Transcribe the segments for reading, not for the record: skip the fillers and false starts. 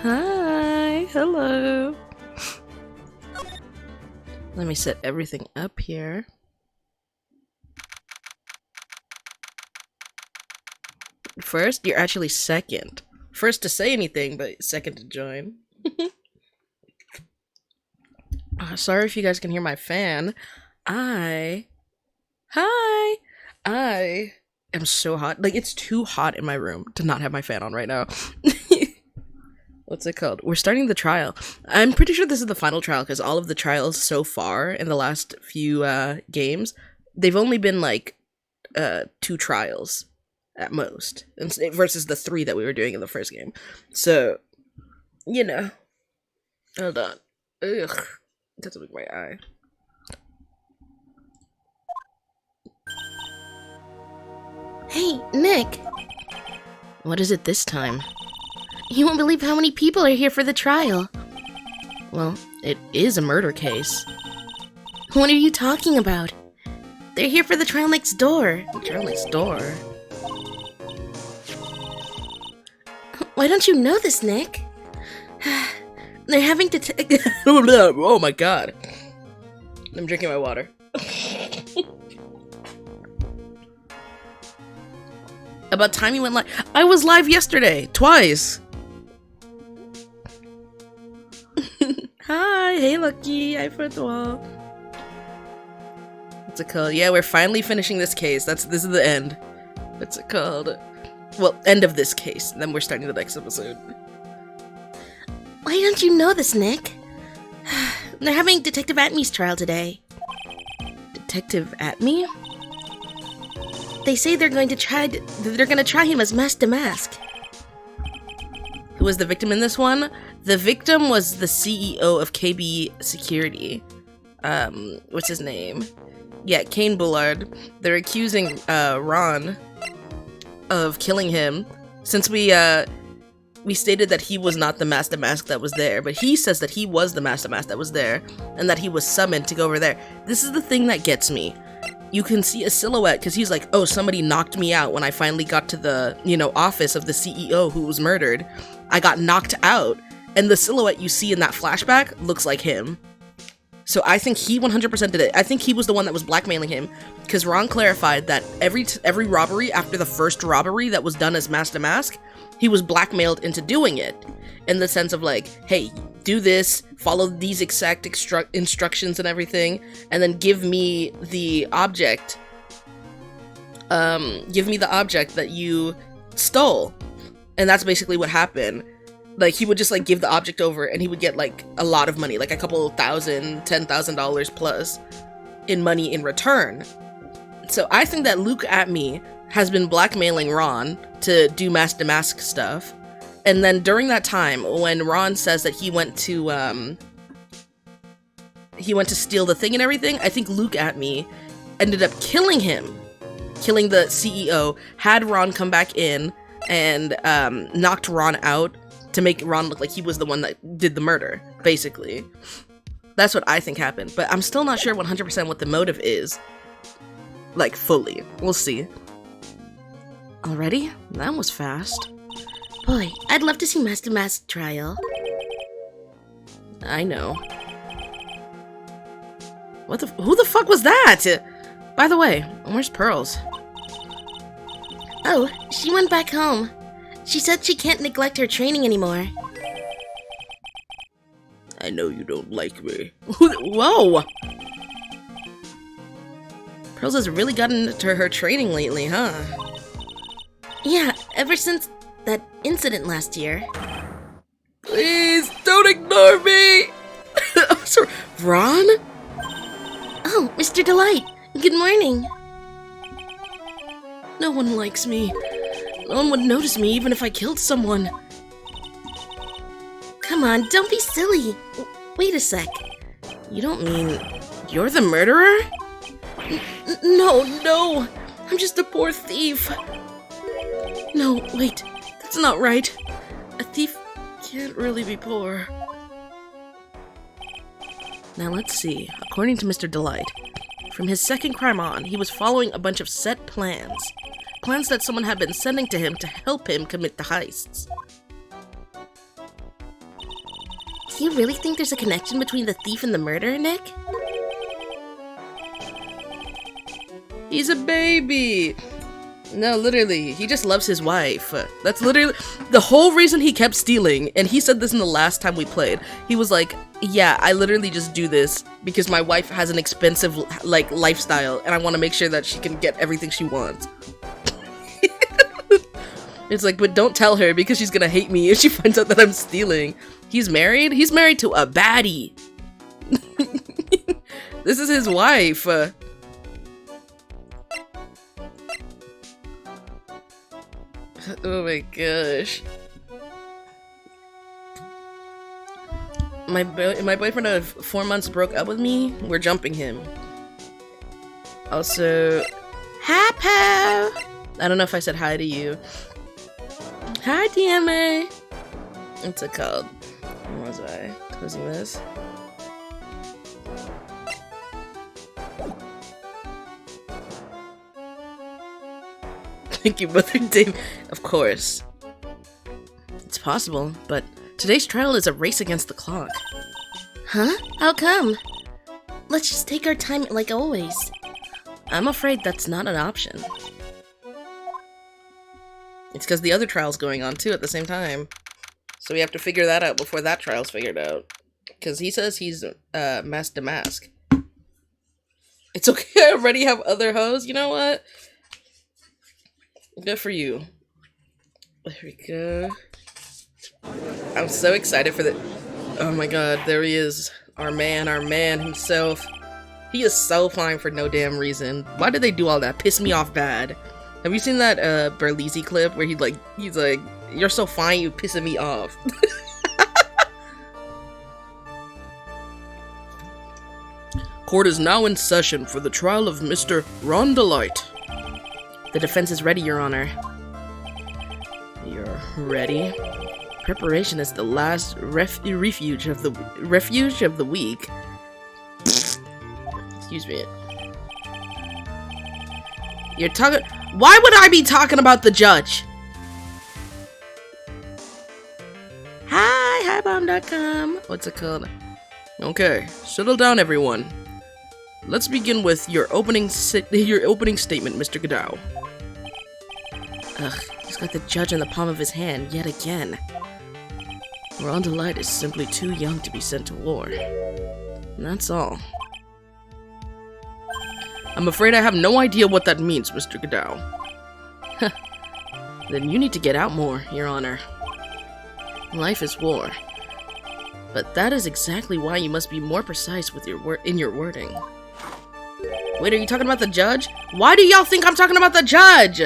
Hi, hello. Let me set everything up here. First, you're actually second. First to say anything, but second to join. Sorry if you guys can hear my fan. Hi. I am so hot. Like, it's too hot in my room to not have my fan on right now. What's it called? We're starting the trial. I'm pretty sure this is the final trial because all of the trials so far in the last few games, they've only been like 2 trials at most, versus the 3 that we were doing in the first game. So, you know. Hold on. Ugh. That's a big my eye. Hey, Nick. What is it this time? You won't believe how many people are here for the trial. Well, it is a murder case. What are you talking about? They're here for the trial next door. The trial next door? Why don't you know this, Nick? They're having to Oh my god. I'm drinking my water. About time you went live. I was live yesterday, twice. Hi, hey Lucky, hi Francois. What's it called? Yeah, we're finally finishing this case. This is the end. What's it called? Well, end of this case. Then we're starting the next episode. Why don't you know this, Nick? They're having Detective Atme's trial today. Detective Atme? They say they're going to try him as mask to mask. Who was the victim in this one? The victim was the CEO of KB Security. What's his name? Yeah, Kane Bullard. They're accusing Ron of killing him, since we stated that he was not the Master Mask that was there, but he says that he was the Master Mask that was there, and that he was summoned to go over there. This is the thing that gets me. You can see a silhouette, because he's like, oh, somebody knocked me out when I finally got to the, office of the CEO who was murdered. I got knocked out, and the silhouette you see in that flashback looks like him. So I think he 100% did it. I think he was the one that was blackmailing him, because Ron clarified that every robbery after the first robbery that was done as Master Mask, he was blackmailed into doing it, in the sense of like, hey, do this, follow these exact instructions and everything, and then give me the object. Give me the object that you stole. And that's basically what happened. Like, he would just like give the object over, and he would get like a lot of money, like a couple thousand, $10,000 plus in money in return. So I think that Luke Atme has been blackmailing Ron to do Mask to Mask stuff. And then during that time, when Ron says that he went to steal the thing and everything, I think Luke Atme ended up killing him. Killing the CEO, had Ron come back in, and knocked Ron out to make Ron look like he was the one that did the murder, basically. That's what I think happened, but I'm still not sure 100% what the motive is. Like, fully. We'll see. Already? That was fast. Boy, I'd love to see Mask to Mask trial. I know. Who the fuck was that? By the way, where's Pearls? Oh, she went back home. She said she can't neglect her training anymore. I know you don't like me. Whoa! Pearls has really gotten into her training lately, huh? Yeah, ever since that incident last year. Please, don't ignore me! I'm sorry. Ron? Oh, Mr. Delight, good morning. No one likes me. No one would notice me even if I killed someone. Come on, don't be silly. Wait a sec. You don't mean you're the murderer? No. I'm just a poor thief. No, wait. That's not right. A thief can't really be poor. Now let's see. According to Mr. Delight, from his second crime on, he was following a bunch of set plans. Plans that someone had been sending to him to help him commit the heists. You really think there's a connection between the thief and the murderer, Nick? He's a baby! No, literally, he just loves his wife. That's literally the whole reason he kept stealing, and he said this in the last time we played. He was like, yeah, I literally just do this because my wife has an expensive, like, lifestyle, and I want to make sure that she can get everything she wants. It's like, but don't tell her because she's gonna hate me if she finds out that I'm stealing. He's married? He's married to a baddie. This is his wife. Oh my gosh. My boyfriend of 4 months broke up with me. We're jumping him. Also, hi, pal. I don't know if I said hi to you. Hi, DMA. What's it called? Where was I? Closing this. Thank you, Mother Dave. Of course. It's possible, but today's trial is a race against the clock. Huh? How come? Let's just take our time like always. I'm afraid that's not an option. It's because the other trial's going on too at the same time. So we have to figure that out before that trial's figured out. Because he says he's mask to mask. It's okay, I already have other hoes. You know what? Good for you. There we go. I'm so excited for the... Oh my god, there he is. Our man himself. He is so fine for no damn reason. Why did they do all that? Piss me off bad. Have you seen that Berlizzi clip where he's like, you're so fine, you pissing me off. Court is now in session for the trial of Mr. Rondelite. The defense is ready, Your Honor. You're ready? Preparation is the last refuge of the week. Excuse me. You're talking. Why would I be talking about the judge? Hi, highbomb.com. What's it called? Okay, settle down, everyone. Let's begin with your opening statement, Mr. Godot. Ugh, he's got the judge in the palm of his hand yet again. Rondelite is simply too young to be sent to war. And that's all. I'm afraid I have no idea what that means, Mr. Godot. Then you need to get out more, Your Honor. Life is war. But that is exactly why you must be more precise with your wording. Wait, are you talking about the judge? Why do y'all think I'm talking about the judge?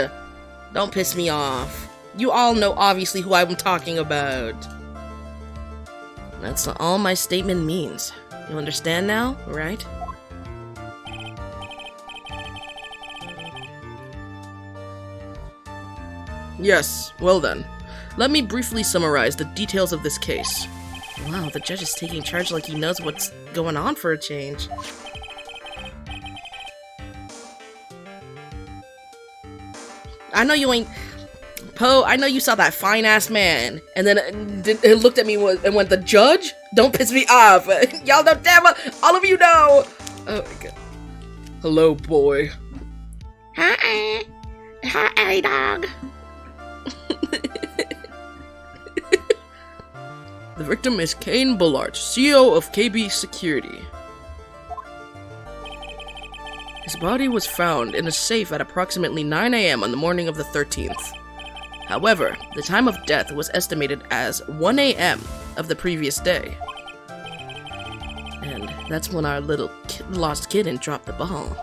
Don't piss me off. You all know obviously who I'm talking about. That's all my statement means. You understand now, right? Yes, well then. Let me briefly summarize the details of this case. Wow, the judge is taking charge like he knows what's going on for a change. I know you ain't... Poe, I know you saw that fine-ass man, and then it looked at me and went, the judge? Don't piss me off. Y'all know damn well, all of you know. Oh my god. Hello, boy. Hi. Hi, dog. The victim is Kane Bullard, CEO of KB Security. His body was found in a safe at approximately 9 AM on the morning of the 13th. However, the time of death was estimated as 1 AM of the previous day. And that's when our little lost kitten dropped the ball.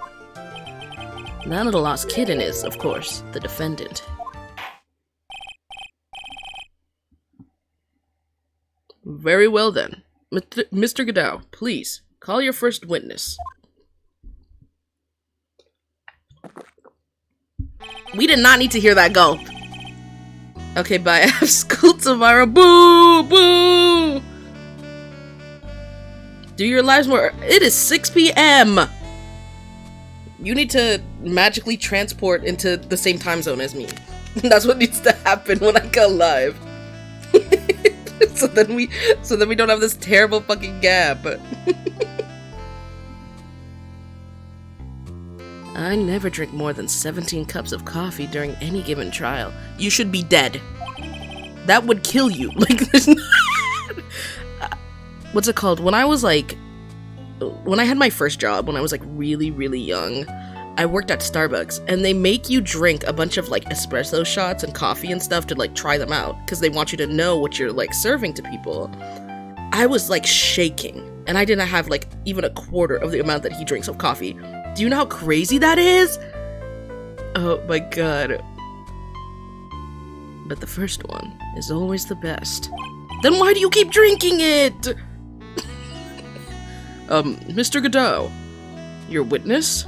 That little lost kitten is, of course, the defendant. Very well then. Mr. Godot, please, call your first witness. We did not need to hear that gulp. Okay, bye. I have school tomorrow. Boo! Boo! Do your lives more. It is 6 PM! You need to magically transport into the same time zone as me. That's what needs to happen when I go live. so then we don't have this terrible fucking gap. I never drink more than 17 cups of coffee during any given trial. You should be dead. That would kill you. Like, there's what's it called? When I had my first job, when I was like really, really young, I worked at Starbucks, and they make you drink a bunch of like espresso shots and coffee and stuff to like try them out, because they want you to know what you're like serving to people. I was like shaking, and I didn't have like even a quarter of the amount that he drinks of coffee. Do you know how crazy that is? Oh my god. But the first one is always the best. Then why do you keep drinking it? Mr. Godot, your witness?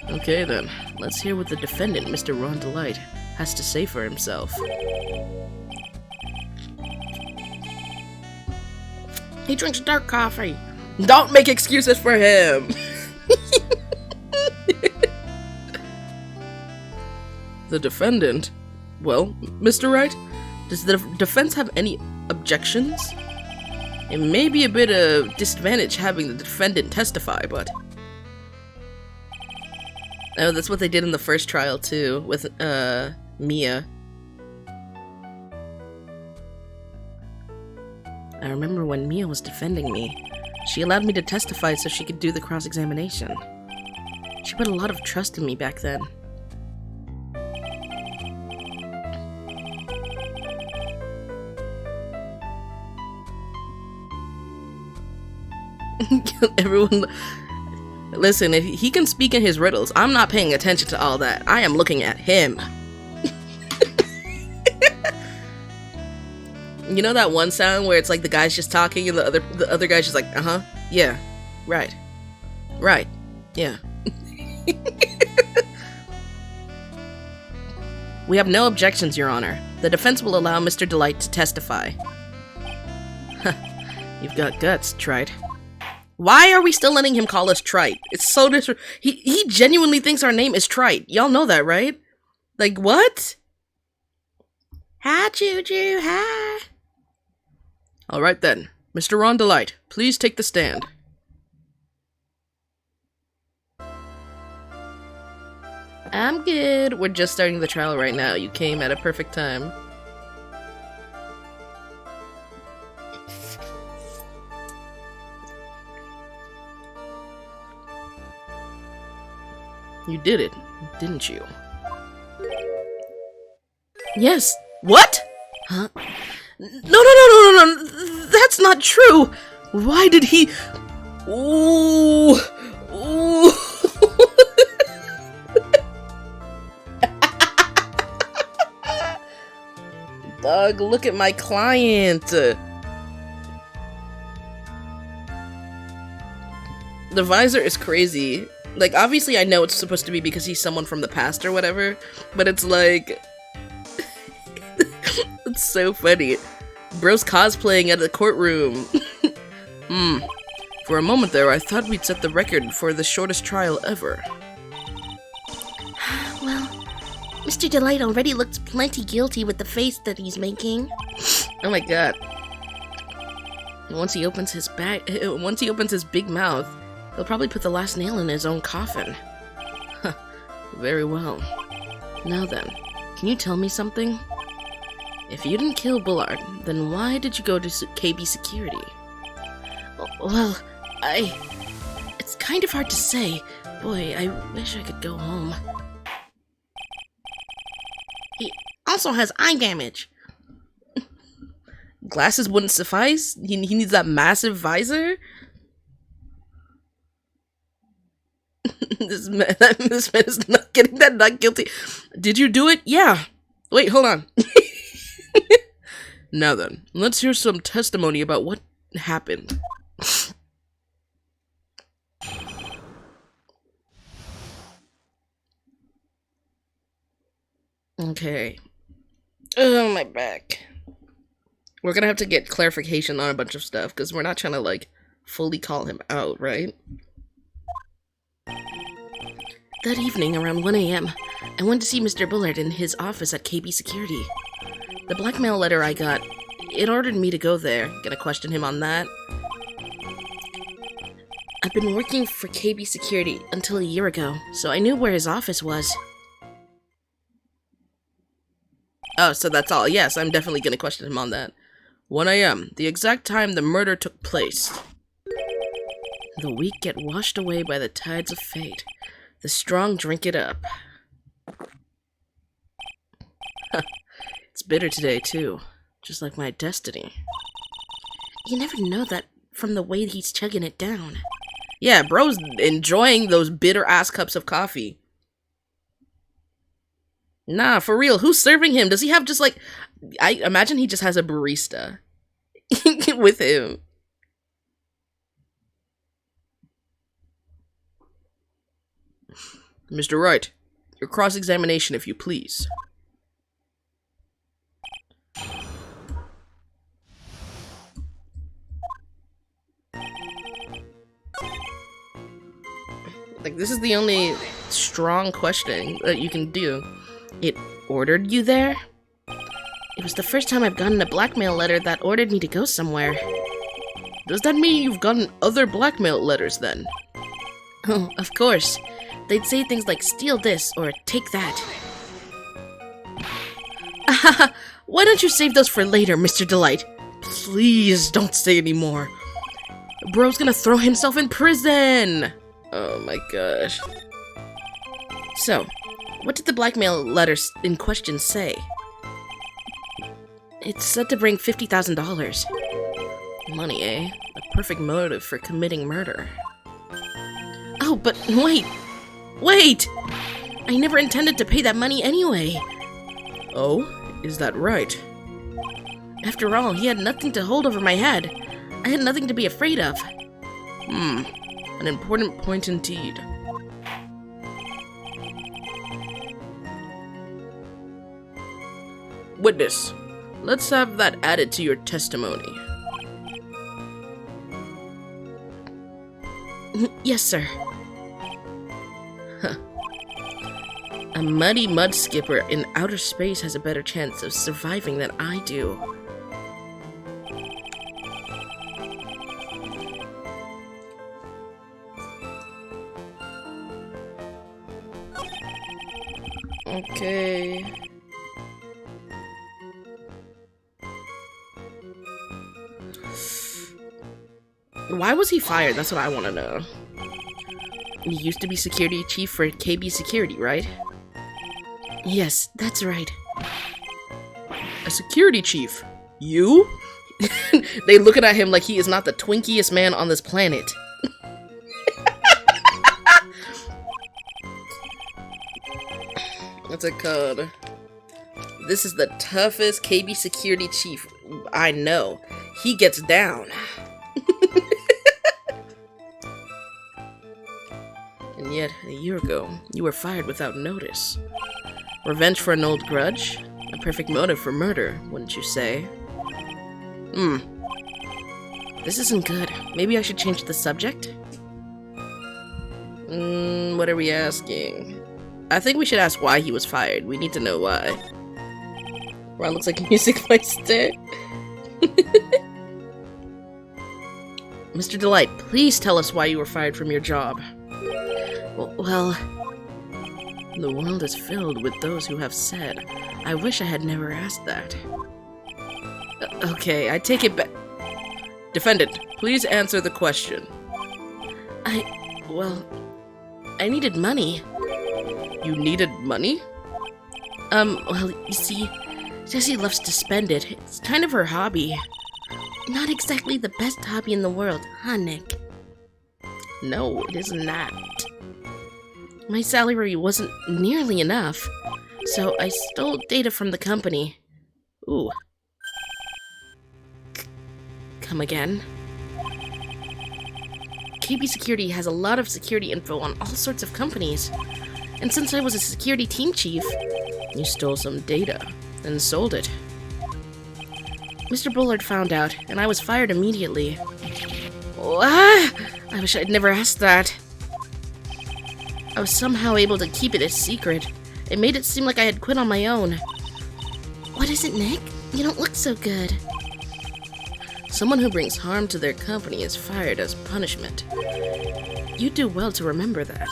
Okay then, let's hear what the defendant, Mr. Ron Delight, has to say for himself. He drinks dark coffee. Don't make excuses for him! The defendant? Well, Mr. Wright, does the defense have any objections? It may be a bit of disadvantage having the defendant testify, but... Oh, that's what they did in the first trial, too, with, Mia. I remember when Mia was defending me. She allowed me to testify so she could do the cross-examination. She put a lot of trust in me back then. Everyone... Listen, if he can speak in his riddles, I'm not paying attention to all that. I am looking at him. You know that one sound where it's like the guy's just talking and the other guy's just like, uh-huh, yeah, right, yeah. We have no objections, Your Honor. The defense will allow Mr. Delight to testify. You've got guts, Trite. Why are we still letting him call us Trite? It's so he genuinely thinks our name is Trite. Y'all know that, right? Like, what? Hi, Choo-Choo, hi. Alright then. Mr. Ron Delight, please take the stand. I'm good. We're just starting the trial right now. You came at a perfect time. You did it, didn't you? Yes. What? Huh? No. That's not true. Why did he... Ooh. Doug, look at my client. The visor is crazy. Like, obviously I know it's supposed to be because he's someone from the past or whatever, but it's like... It's so funny. Bro's cosplaying at the courtroom. For a moment there, I thought we'd set the record for the shortest trial ever. Well, Mr. Delight already looks plenty guilty with the face that he's making. Oh my god. Once he opens his big mouth, he'll probably put the last nail in his own coffin. Huh. Very well. Now then, can you tell me something? If you didn't kill Bullard, then why did you go to KB Security? Well, it's kind of hard to say. Boy, I wish I could go home. He also has eye damage. Glasses wouldn't suffice? He needs that massive visor? This man is not getting that not guilty. Did you do it? Yeah. Wait, hold on. Now then, let's hear some testimony about what happened. Okay. Oh, my back. We're gonna have to get clarification on a bunch of stuff, because we're not trying to, like, fully call him out, right? That evening, around 1 a.m., I went to see Mr. Bullard in his office at KB Security. The blackmail letter I got, it ordered me to go there. Gonna question him on that. I've been working for KB Security until a year ago, so I knew where his office was. Oh, so that's all. Yes, I'm definitely gonna question him on that. 1 a.m., the exact time the murder took place. The weak get washed away by the tides of fate. The strong drink it up. It's bitter today, too. Just like my destiny. You never know that from the way he's chugging it down. Yeah, bro's enjoying those bitter-ass cups of coffee. Nah, for real, who's serving him? Does he have just, like... I imagine he just has a barista with him. Mr. Wright, your cross-examination, if you please. Like, this is the only strong questioning that you can do. It ordered you there? It was the first time I've gotten a blackmail letter that ordered me to go somewhere. Does that mean you've gotten other blackmail letters, then? Oh, of course. They'd say things like, steal this, or take that. Why don't you save those for later, Mr. Delight? Please don't say any more. Bro's gonna throw himself in prison! Oh my gosh. So, what did the blackmail letter in question say? It said to bring $50,000. Money, eh? A perfect motive for committing murder. Oh, but wait! Wait! I never intended to pay that money anyway. Oh? Is that right? After all, he had nothing to hold over my head. I had nothing to be afraid of. An important point indeed. Witness, let's have that added to your testimony. Yes, sir. A muddy mud skipper in outer space has a better chance of surviving than I do. Okay. Why was he fired? That's what I want to know. He used to be security chief for KB Security, right? Yes, that's right. A security chief? You? They looking at him like he is not the twinkiest man on this planet. What's it called? This is the toughest KB security chief I know. He gets down. And yet, a year ago, you were fired without notice. Revenge for an old grudge? A perfect motive for murder, wouldn't you say? This isn't good. Maybe I should change the subject? What are we asking? I think we should ask why he was fired. We need to know why. Wow, looks like music by Stick. Mr. Delight, please tell us why you were fired from your job. Well... The world is filled with those who have said, I wish I had never asked that. Okay, I take it back. Defendant, please answer the question. I needed money. You needed money? Well, you see, Jessie loves to spend it. It's kind of her hobby. Not exactly the best hobby in the world, huh, Nick? No, it is not. My salary wasn't nearly enough, so I stole data from the company. Ooh. Come again? KB Security has a lot of security info on all sorts of companies. And since I was a security team chief... You stole some data and sold it. Mr. Bullard found out, and I was fired immediately. What? I wish I'd never asked that. I was somehow able to keep it a secret. It made it seem like I had quit on my own. What is it, Nick? You don't look so good. Someone who brings harm to their company is fired as punishment. You do well to remember that.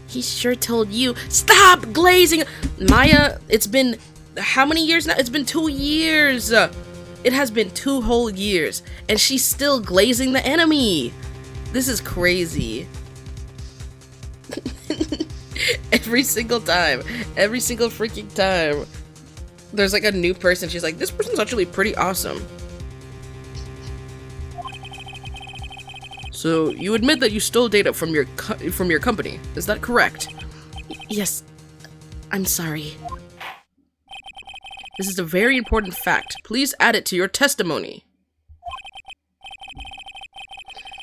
He sure told you. Stop glazing! Maya, it's been how many years now? It's been 2 years. It has been 2 whole years, and she's still glazing the enemy. This is crazy. Every single time, every single freaking time, there's like a new person. She's like, this person's actually pretty awesome. So you admit that you stole data from your company, is that correct? Yes, I'm sorry. This is a very important fact. Please add it to your testimony.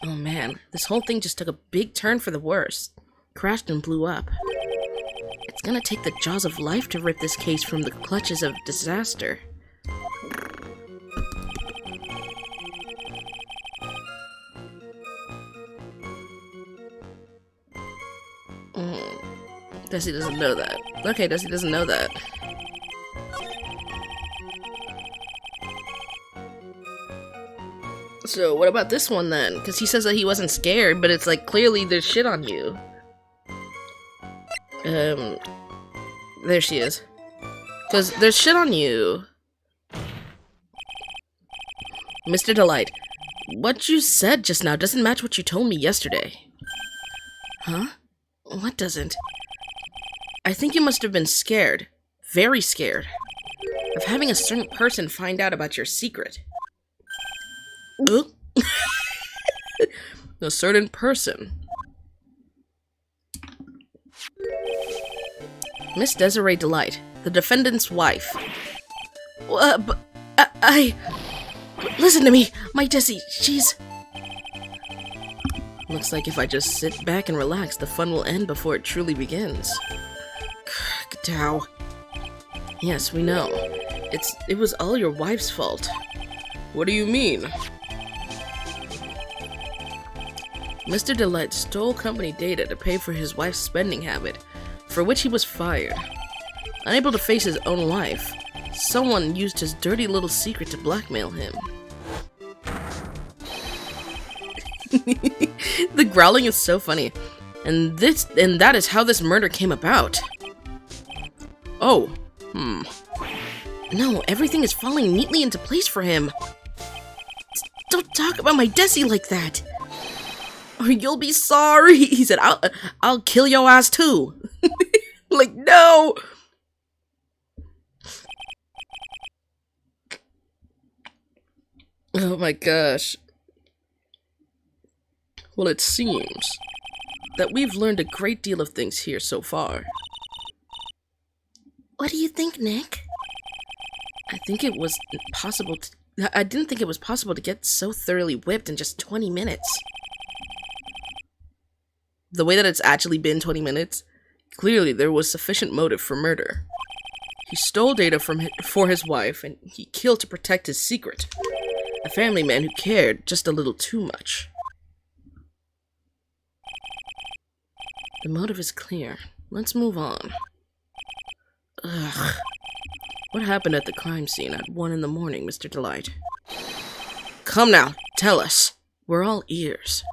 Oh man, this whole thing just took a big turn for the worse. Crashed and blew up. It's gonna take the jaws of life to rip this case from the clutches of disaster. Desi doesn't know that. Okay, Desi doesn't know that. So what about this one then? Because he says that he wasn't scared, but it's like clearly there's shit on you. There she is. Because there's shit on you. Mr. Delight, what you said just now doesn't match what you told me yesterday. Huh? What doesn't? I think you must have been scared. Very scared. Of having a certain person find out about your secret. A certain person. Miss Desiree Delight, the defendant's wife. But listen to me, my Desi, she's... Looks like if I just sit back and relax, the fun will end before it truly begins. Dow. Yes, we know. It was all your wife's fault. What do you mean? Mr. Delight stole company data to pay for his wife's spending habit, for which he was fired. Unable to face his own wife, someone used his dirty little secret to blackmail him. The growling is so funny. And that is how this murder came about. Oh, No, everything is falling neatly into place for him. Don't talk about my Desi like that. Or you'll be sorry. He said, I'll kill your ass too. Like, no. Oh my gosh. Well, it seems that we've learned a great deal of things here so far. What do you think, Nick? I didn't think it was possible to get so thoroughly whipped in just 20 minutes. The way that it's actually been 20 minutes, clearly there was sufficient motive for murder. He stole data for his wife, and he killed to protect his secret. A family man who cared just a little too much. The motive is clear. Let's move on. Ugh. What happened at the crime scene at 1 in the morning, Mr. Delight? Come now, tell us. We're all ears.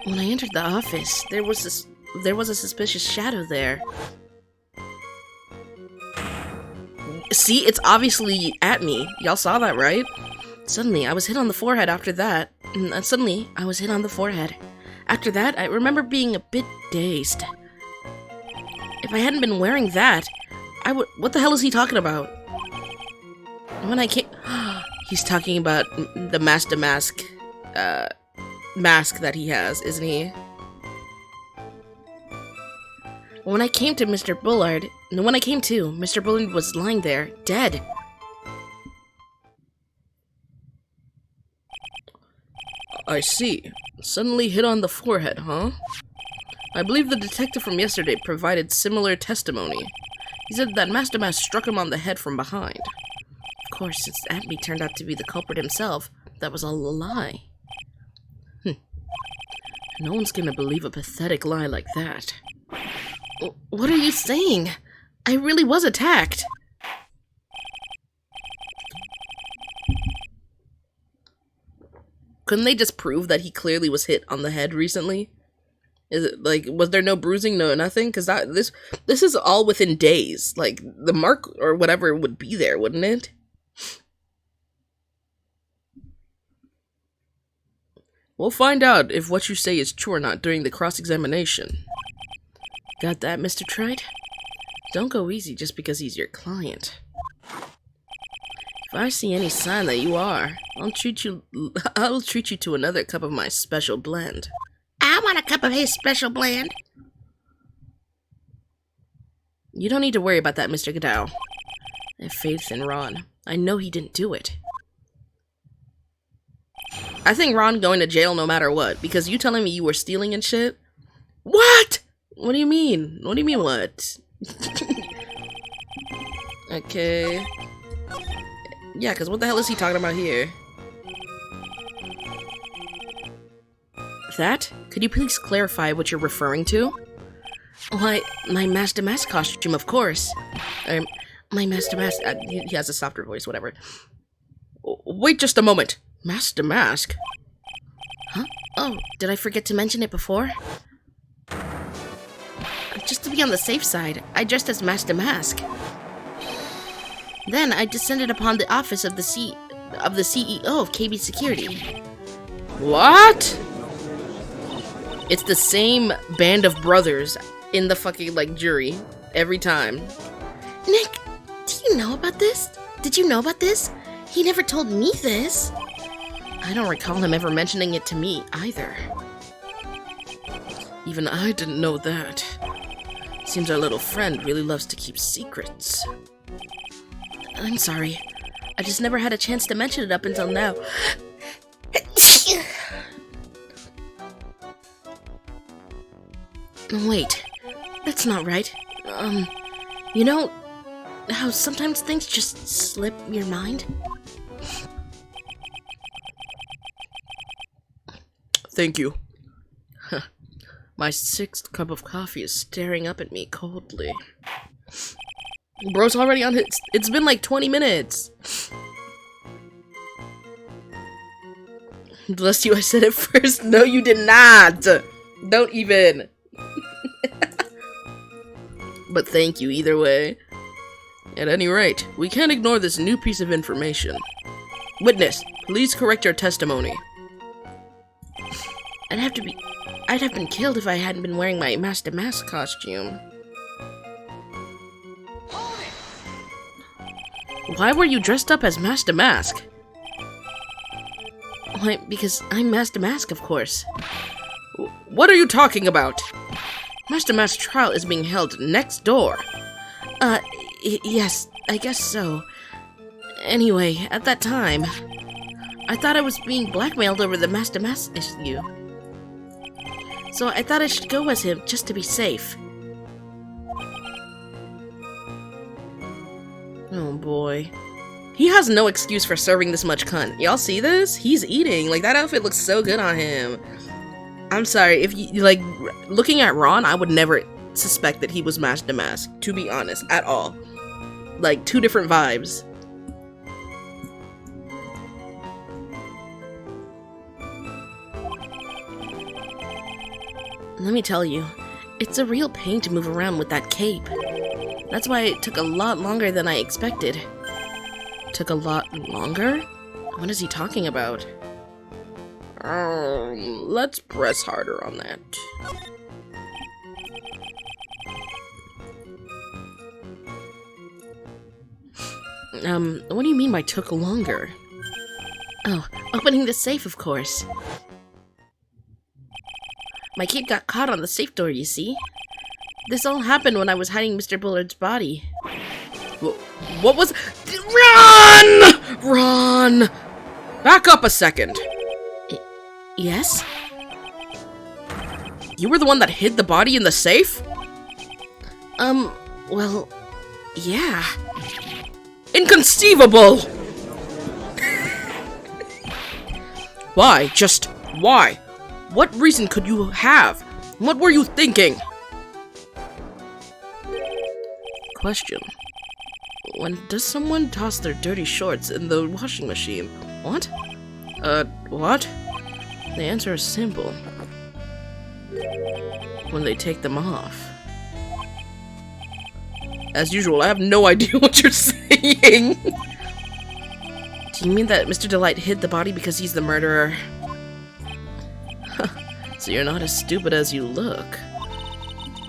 When I entered the office, there was a suspicious shadow there. See, it's obviously at me. Y'all saw that, right? Suddenly, I was hit on the forehead after that. After that, I remember being a bit dazed. If I hadn't been wearing that, I would... What the hell is he talking about? When I came... He's talking about the master mask that he has, isn't he? When I came to, Mr. Bullard was lying there, dead. I see. Suddenly hit on the forehead, huh? I believe the detective from yesterday provided similar testimony. He said that Master Mask struck him on the head from behind. Of course, since Atme turned out to be the culprit himself, that was all a lie. No one's gonna believe a pathetic lie like that. What are you saying? I really was attacked. Couldn't they just prove that he clearly was hit on the head recently? Is it like, was there no bruising, no nothing? Because this is all within days. Like, the mark or whatever would be there, wouldn't it? We'll find out if what you say is true or not during the cross-examination. Got that, Mr. Wright? Don't go easy just because he's your client. If I see any sign that you are, I'll treat you to another cup of my special blend. I want a cup of his special blend. You don't need to worry about that, Mr. Godow. I have faith in Ron. I know he didn't do it. I think Ron going to jail no matter what, because you telling me you were stealing and shit? What? What do you mean? What do you mean what? Okay. Yeah, because what the hell is he talking about here? That? Could you please clarify what you're referring to? Why, my Master Mask costume, of course. My Master Mask... he has a softer voice, whatever. Wait just a moment. Master Mask? Huh? Oh, did I forget to mention it before? Just to be on the safe side, I dressed as Master Mask. Then I descended upon the office of the CEO of KB Security. What? It's the same band of brothers in the fucking, like, jury every time. Nick, do you know about this? Did you know about this? He never told me this. I don't recall him ever mentioning it to me, either. Even I didn't know that. Seems our little friend really loves to keep secrets. I'm sorry. I just never had a chance to mention it up until now. Wait, that's not right. You know how sometimes things just slip your mind? Thank you. My 6th cup of coffee is staring up at me coldly. Bro's already on his... It's been like 20 minutes. Bless you, I said it first. No, you did not. Don't even. But thank you either way. At any rate, we can't ignore this new piece of information. Witness, please correct your testimony. I'd have been killed if I hadn't been wearing my Master Mask costume. Why were you dressed up as Master Mask? Why, because I'm Master Mask, of course. What are you talking about? Master Mask's trial is being held next door. Yes, I guess so. Anyway, at that time, I thought I was being blackmailed over the Master Mask issue. So I thought I should go as him just to be safe. Oh boy. He has no excuse for serving this much cunt. Y'all see this? He's eating. Like, that outfit looks so good on him. I'm sorry, if you, like, looking at Ron, I would never suspect that he was Master Mask, to be honest, at all. Like, two different vibes. Let me tell you, it's a real pain to move around with that cape. That's why it took a lot longer than I expected. Took a lot longer? What is he talking about? Let's press harder on that. What do you mean by took longer? Oh, opening the safe, of course. My cape got caught on the safe door, you see? This all happened when I was hiding Mr. Bullard's body. What was... Run! Run! Back up a second. Yes? You were the one that hid the body in the safe? Well, yeah. Inconceivable! Why? Just why? What reason could you have? What were you thinking? Question. When does someone toss their dirty shorts in the washing machine? What? What? The answer is simple. When they take them off. As usual, I have no idea what you're saying. Do you mean that Mr. Delight hid the body because he's the murderer? So you're not as stupid as you look.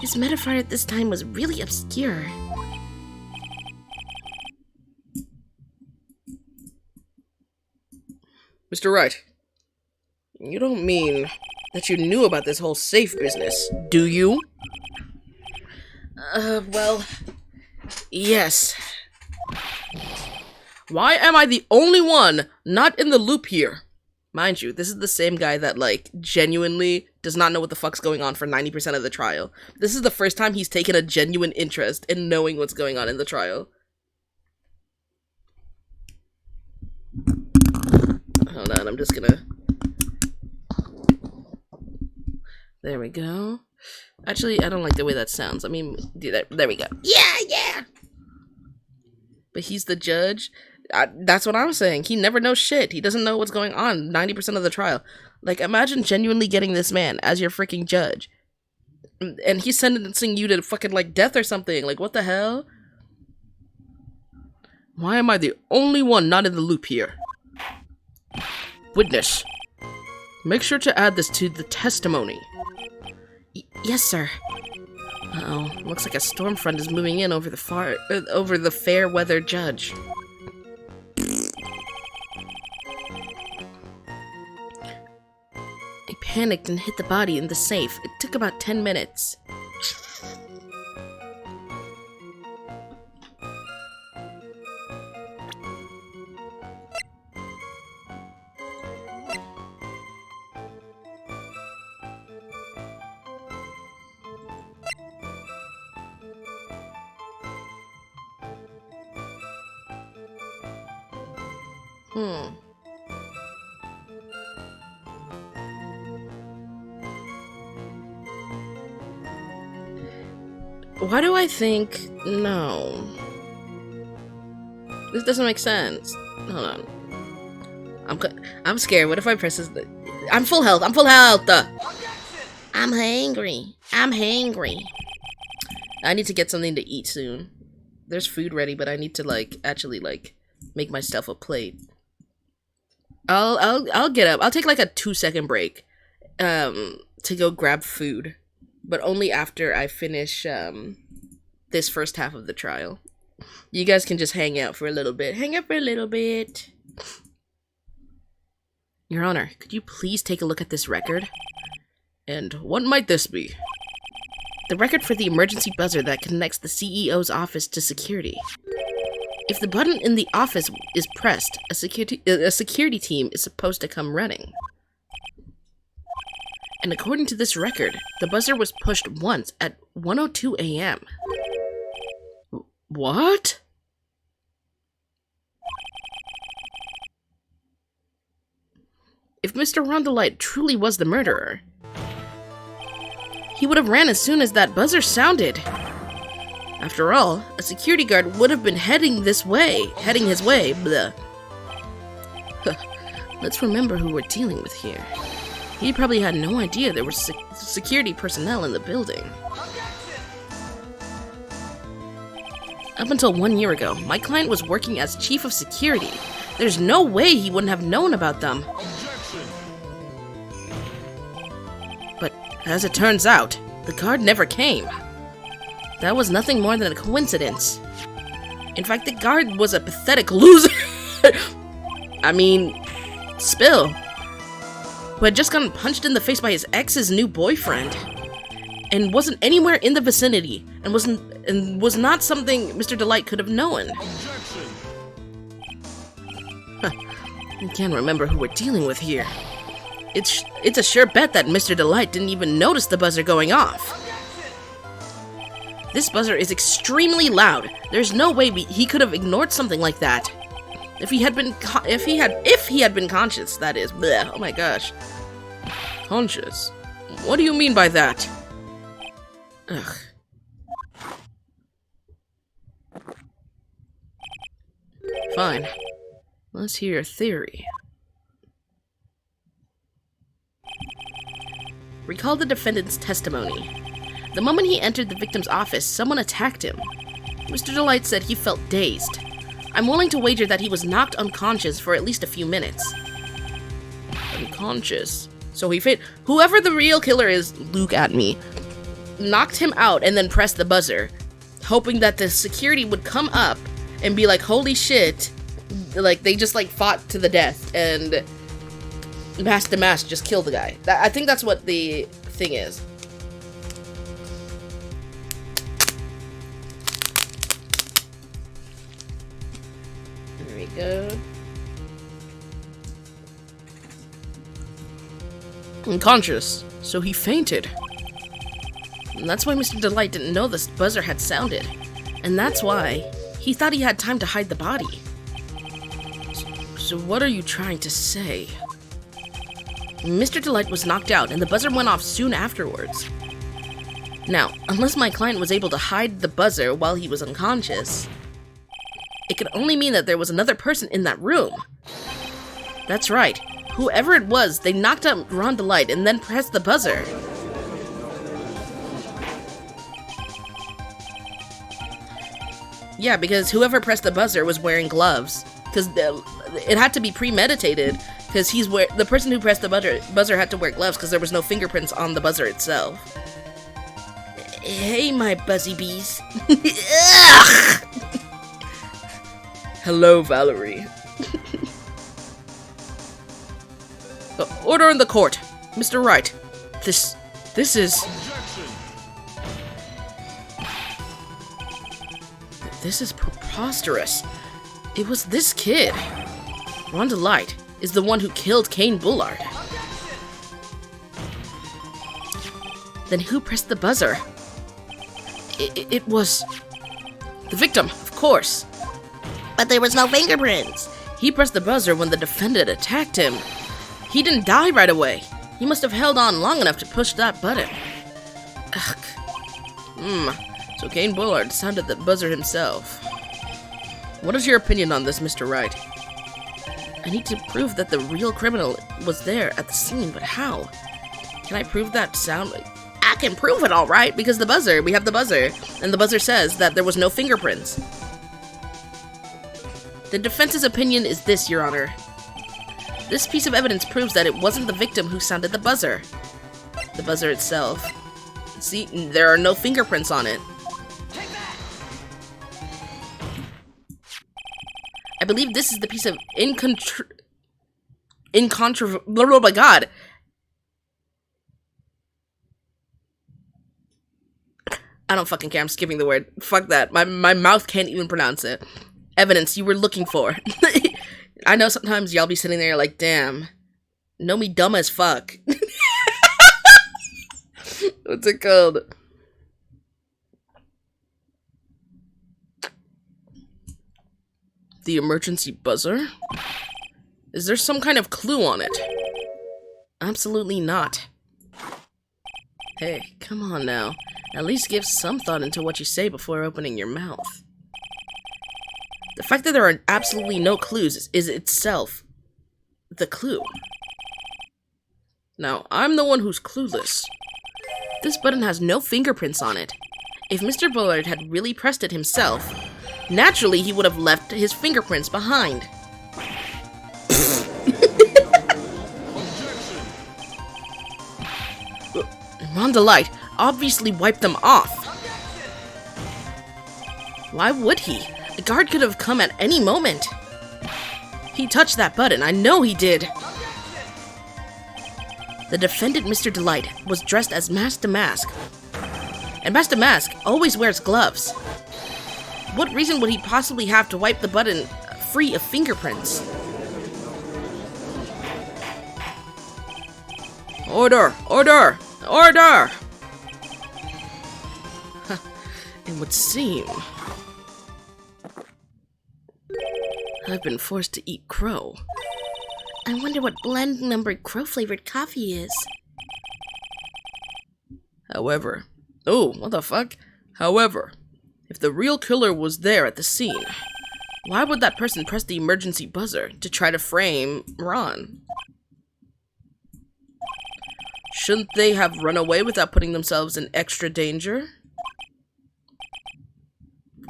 His metaphor at this time was really obscure. Mr. Wright, you don't mean that you knew about this whole safe business, do you? Well, yes. Why am I the only one not in the loop here? Mind you, this is the same guy that, like, genuinely does not know what the fuck's going on for 90% of the trial. This is the first time he's taken a genuine interest in knowing what's going on in the trial. Hold on, I'm just gonna... There we go. Actually, I don't like the way that sounds. I mean, there we go. Yeah! But he's the judge. That's what I'm saying. He never knows shit. He doesn't know what's going on 90% of the trial. Like, imagine genuinely getting this man as your freaking judge. And he's sentencing you to fucking, like, death or something. Like, what the hell? Why am I the only one not in the loop here? Witness. Make sure to add this to the testimony. Yes, sir. Uh-oh. Looks like a storm front is moving in over the fair weather judge. I panicked and hid the body in the safe. It took about 10 minutes. Why do I think... No. This doesn't make sense. Hold on. I'm scared. What if I press this... I'm full health! I'm full health! I'm hangry. I need to get something to eat soon. There's food ready, but I need to, like, actually, like, make myself a plate. I'll get up. I'll take, like, a 2-second break, to go grab food. But only after I finish, this first half of the trial. You guys can just hang out for a little bit. Hang out for a little bit. Your Honor, could you please take a look at this record? And what might this be? The record for the emergency buzzer that connects the CEO's office to security. If the button in the office is pressed, a security team is supposed to come running. And according to this record, the buzzer was pushed once at 1:02 a.m. What? If Mr. Rondelite truly was the murderer, he would have ran as soon as that buzzer sounded. After all, a security guard would have been heading his way. Blah. Let's remember who we're dealing with here. He probably had no idea there were security personnel in the building. Up until 1 year ago, my client was working as chief of security. There's no way he wouldn't have known about them. But as it turns out, the guard never came. That was nothing more than a coincidence. In fact, the guard was a pathetic loser. I mean, Spill, who had just gotten punched in the face by his ex's new boyfriend, and wasn't anywhere in the vicinity, and was not something Mr. Delight could have known. I can't remember who we're dealing with here. It's a sure bet that Mr. Delight didn't even notice the buzzer going off. This buzzer is extremely loud. There's no way he could have ignored something like that. If he had been conscious, that is. Blech, oh my gosh. Conscious? What do you mean by that? Ugh. Fine. Let's hear your theory. Recall the defendant's testimony. The moment he entered the victim's office, someone attacked him. Mr. Delight said he felt dazed. I'm willing to wager that he was knocked unconscious for at least a few minutes. Unconscious? So he fainted. Whoever the real killer is, Luke at me, knocked him out and then pressed the buzzer, hoping that the security would come up and be like, holy shit, like, they just, like, fought to the death, and Mask to Mask just killed the guy. I think that's what the thing is. There we go. Unconscious, so he fainted. And that's why Mr. Delight didn't know the buzzer had sounded. And that's why he thought he had time to hide the body. So what are you trying to say? Mr. Delight was knocked out and the buzzer went off soon afterwards. Now, unless my client was able to hide the buzzer while he was unconscious, it could only mean that there was another person in that room. That's right. Whoever it was, they knocked out Ron Delight and then pressed the buzzer. Yeah, because whoever pressed the buzzer was wearing gloves. Because it had to be premeditated. Because the person who pressed the buzzer had to wear gloves because there was no fingerprints on the buzzer itself. Hey, my buzzy bees. Hello, Valerie. Order in the court. Mr. Wright. This is... This is preposterous. It was this kid. Ron Delight is the one who killed Kane Bullard. Then who pressed the buzzer? It was... the victim, of course. But there was no fingerprints. He pressed the buzzer when the defendant attacked him. He didn't die right away. He must have held on long enough to push that button. Ugh. So Kane Bullard sounded the buzzer himself. What is your opinion on this, Mr. Wright? I need to prove that the real criminal was there at the scene, but how? Can I prove that sound? I can prove it all right, because we have the buzzer, and the buzzer says that there was no fingerprints. The defense's opinion is this, Your Honor. This piece of evidence proves that it wasn't the victim who sounded the buzzer. The buzzer itself. See, there are no fingerprints on it. I believe this is the piece of oh my god. I don't fucking care, I'm skipping the word. Fuck that. My mouth can't even pronounce it. Evidence you were looking for. I know sometimes y'all be sitting there like, damn, know me dumb as fuck. What's it called? The emergency buzzer? Is there some kind of clue on it? Absolutely not. Hey, come on now. At least give some thought into what you say before opening your mouth. The fact that there are absolutely no clues is itself the clue. Now, I'm the one who's clueless. This button has no fingerprints on it. If Mr. Bullard had really pressed it himself, naturally he would have left his fingerprints behind. Ron Delight obviously wiped them off. Why would he? The guard could have come at any moment. He touched that button, I know he did. The defendant, Mr. Delight, was dressed as Mask to Mask. And Mask to Mask always wears gloves. What reason would he possibly have to wipe the button free of fingerprints? Order! Order! Order! It would seem. I've been forced to eat crow. I wonder what blend number crow-flavored coffee is. However... Oh, what the fuck? However, if the real killer was there at the scene, why would that person press the emergency buzzer to try to frame Ron? Shouldn't they have run away without putting themselves in extra danger?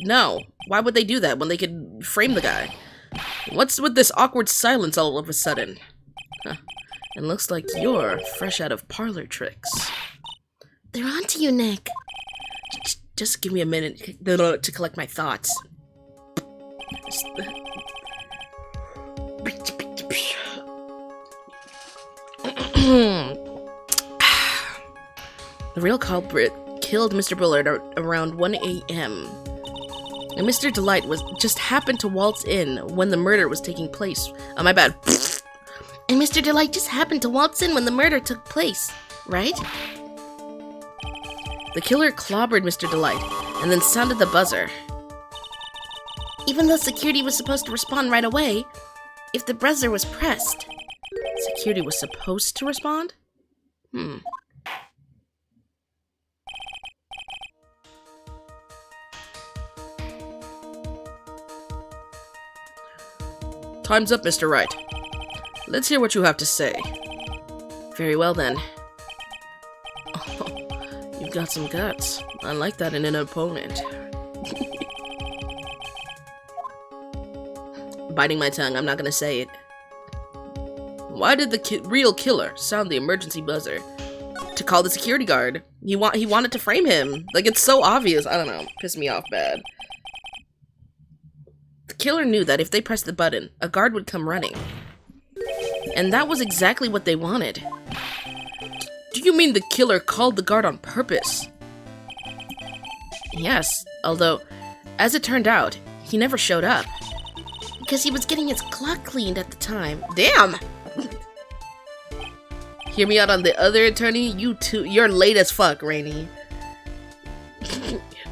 No. Why would they do that when they could frame the guy? What's with this awkward silence all of a sudden? Huh. It looks like you're fresh out of parlor tricks. They're onto you, Nick. Just give me a minute to collect my thoughts. The real culprit killed Mr. Bullard around 1 a.m. And Mr. Delight just happened to waltz in when the murder was taking place. Oh, my bad. And Mr. Delight just happened to waltz in when the murder took place, right? The killer clobbered Mr. Delight and then sounded the buzzer. Even though security was supposed to respond right away, if the buzzer was pressed. Security was supposed to respond? Time's up, Mr. Wright. Let's hear what you have to say. Very well, then. Oh, you've got some guts. I like that in an opponent. Biting my tongue, I'm not gonna say it. Why did the real killer sound the emergency buzzer? To call the security guard. He wanted to frame him. Like, it's so obvious. I don't know. Pissed me off bad. The killer knew that if they pressed the button, a guard would come running. And that was exactly what they wanted. Do you mean the killer called the guard on purpose? Yes, although, as it turned out, he never showed up. Because he was getting his clock cleaned at the time. Damn! Hear me out on the other attorney? You're late as fuck, Rainey.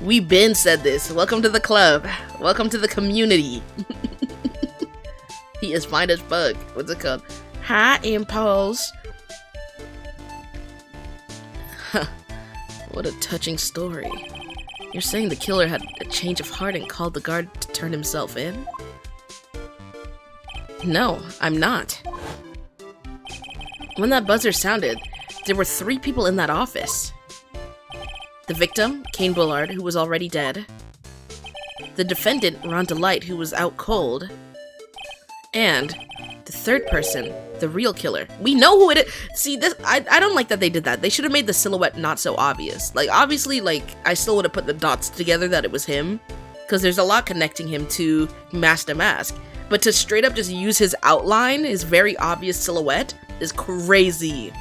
We been said this. Welcome to the club. Welcome to the community. He is fine as fuck. What's it called? High impulse. Huh. What a touching story. You're saying the killer had a change of heart and called the guard to turn himself in? No, I'm not. When that buzzer sounded, there were 3 people in that office. The victim, Kane Bullard, who was already dead. The defendant, Ron Delight, who was out cold. And the third person, the real killer. We know who it is. See, this I don't like that they did that. They should have made the silhouette not so obvious. Like, obviously, like, I still would have put the dots together that it was him. Because there's a lot connecting him to Master Mask. But to straight up just use his outline, his very obvious silhouette, is crazy.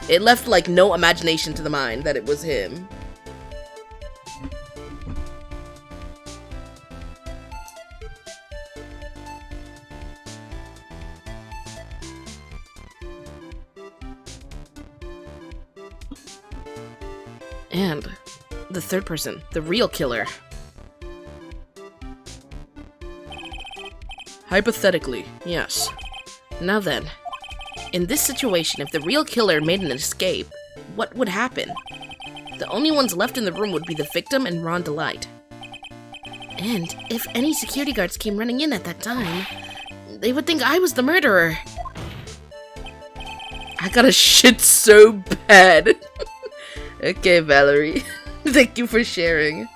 It left, like, no imagination to the mind that it was him. And the third person, the real killer. Hypothetically, yes. Now then, in this situation, if the real killer made an escape, what would happen? The only ones left in the room would be the victim and Ron Delight. And if any security guards came running in at that time, they would think I was the murderer. I got a shit so bad. Okay, Valerie. Thank you for sharing.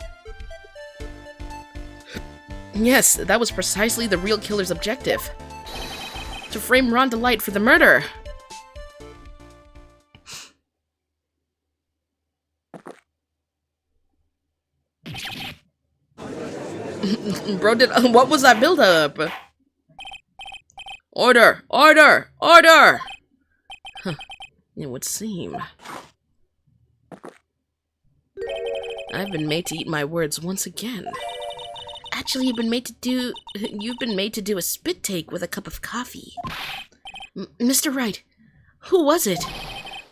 Yes, that was precisely the real killer's objective. To frame Ron Delight for the murder. Bro, what was that build-up? Order! Order! Order! Huh. It would seem. I've been made to eat my words once again. Actually, you've been made to do a spit take with a cup of coffee. Mr. Wright, who was it?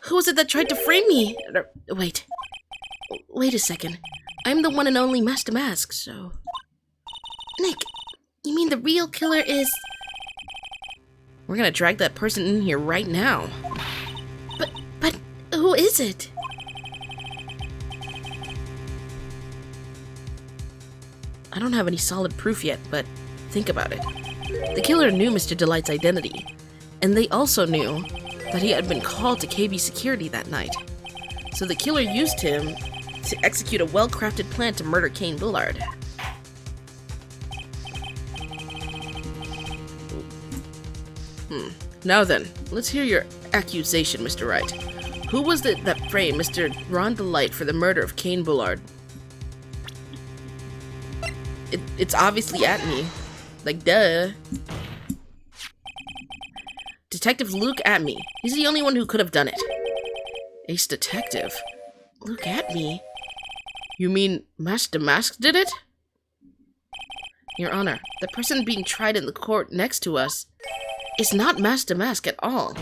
Who was it that tried to frame me? Wait a second. I'm the one and only Master Mask, so... Nick, you mean the real killer is... We're gonna drag that person in here right now. But who is it? I don't have any solid proof yet, but think about it. The killer knew Mr. Delight's identity, and they also knew that he had been called to KB security that night. So the killer used him to execute a well-crafted plan to murder Kane Bullard. Now then, let's hear your accusation, Mr. Wright. Who was it that framed Mr. Ron Delight for the murder of Kane Bullard? It's obviously at me. Like, duh. Detective Luke Atme. He's the only one who could have done it. Ace Detective? Luke Atme? You mean Master Mask did it? Your Honor, the person being tried in the court next to us is not Master Mask at all.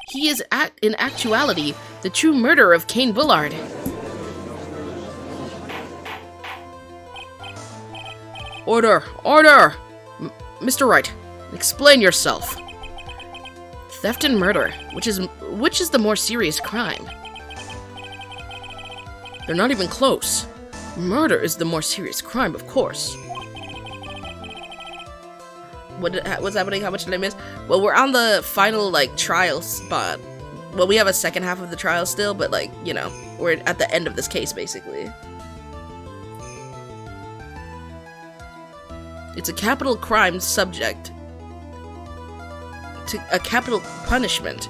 He is, in actuality, the true murderer of Kane Bullard. Order! Order! Mr. Wright, explain yourself. Theft and murder, which is the more serious crime? They're not even close. Murder is the more serious crime, of course. What's happening? How much did I miss? Well, we're on the final, like, trial spot. Well, we have a second half of the trial still, but, like, you know, we're at the end of this case, basically. It's a capital crime subject to a capital punishment.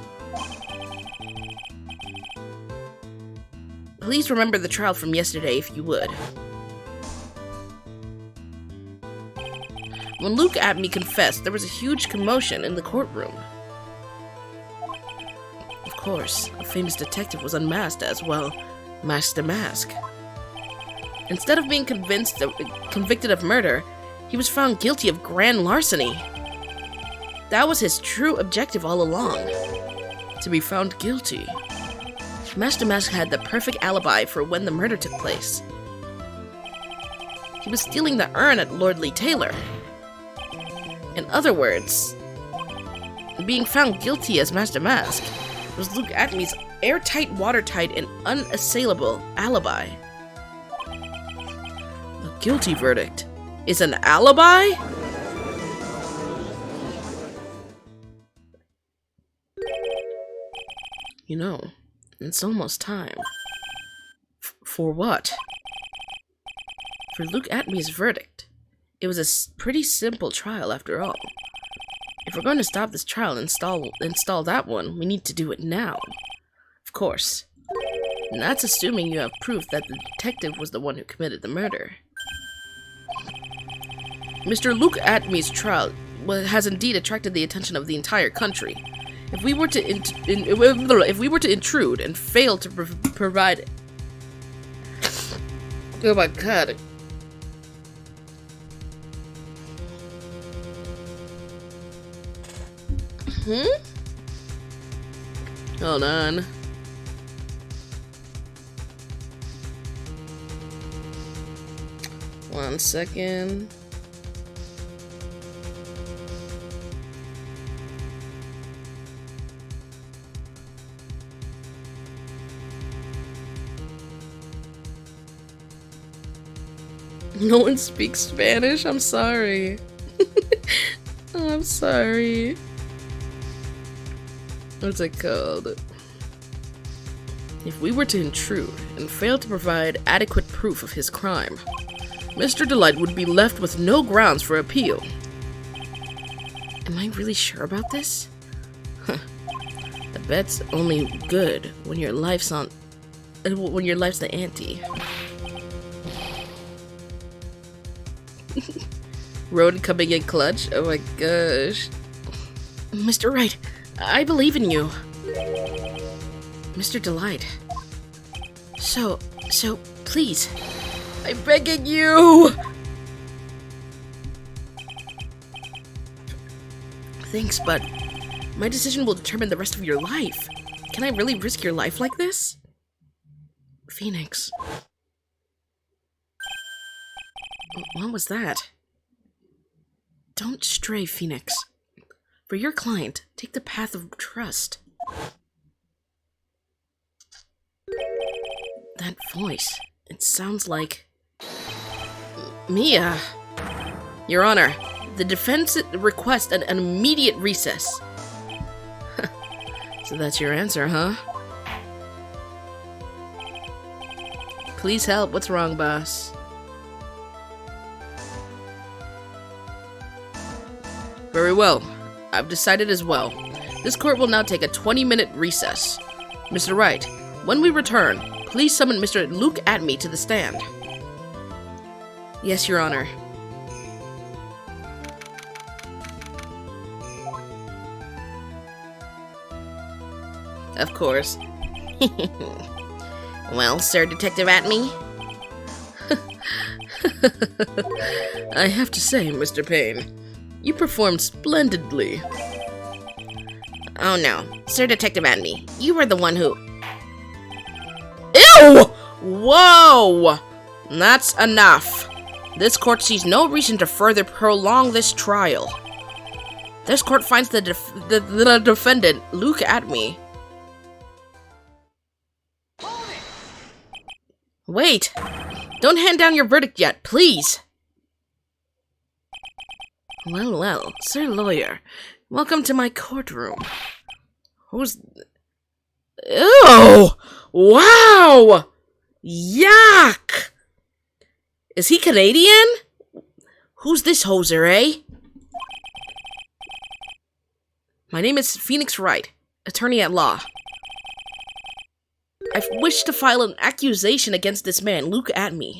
Please remember the trial from yesterday, if you would. When Luke Atme confessed, there was a huge commotion in the courtroom. Of course, a famous detective was unmasked as well, Master Mask. Instead of being convicted of murder, he was found guilty of grand larceny. That was his true objective all along, to be found guilty. Master Mask had the perfect alibi for when the murder took place. He was stealing the urn at Lord Lee Taylor. In other words, being found guilty as Master Mask was Luke Atme's airtight, watertight, and unassailable alibi. A guilty verdict is an alibi? You know, it's almost time. For what? For Luke Atme's verdict. It was a pretty simple trial after all. If we're going to stop this trial and install that one, we need to do it now. Of course. And that's assuming you have proof that the detective was the one who committed the murder. Mr. Luke Atme's trial has indeed attracted the attention of the entire country. If we were to intrude and fail to provide... Oh my god. Hold on. One second. No one speaks Spanish? I'm sorry. I'm sorry. What's it called? If we were to intrude and fail to provide adequate proof of his crime, Mr. Delight would be left with no grounds for appeal. Am I really sure about this? Huh. A bet's only good when your life's the ante. Road coming in clutch? Oh my gosh. Mr. Wright, I believe in you. Mr. Delight. So, please. I'm begging you! Thanks, but my decision will determine the rest of your life. Can I really risk your life like this? Phoenix. What was that? Don't stray, Phoenix. For your client, take the path of trust. That voice, it sounds like... Mia! Your Honor, the defense requests an immediate recess. So that's your answer, huh? Please help. What's wrong, boss? Very well. I've decided as well. This court will now take a 20-minute recess. Mr. Wright, when we return, please summon Mr. Luke Atme to the stand. Yes, Your Honor. Of course. Well, Sir Detective Atme? I have to say, Mr. Payne, you performed splendidly. Oh no, Sir Detective Atme, you were the one who... Ew! Whoa! That's enough. This court sees no reason to further prolong this trial. This court finds the defendant, Luke Atme. Wait! Don't hand down your verdict yet, please! Well, well, Sir Lawyer, welcome to my courtroom. Who's... Ew! Wow! Yuck! Is he Canadian? Who's this hoser, eh? My name is Phoenix Wright, attorney at law. I wish to file an accusation against this man, Luke Atme.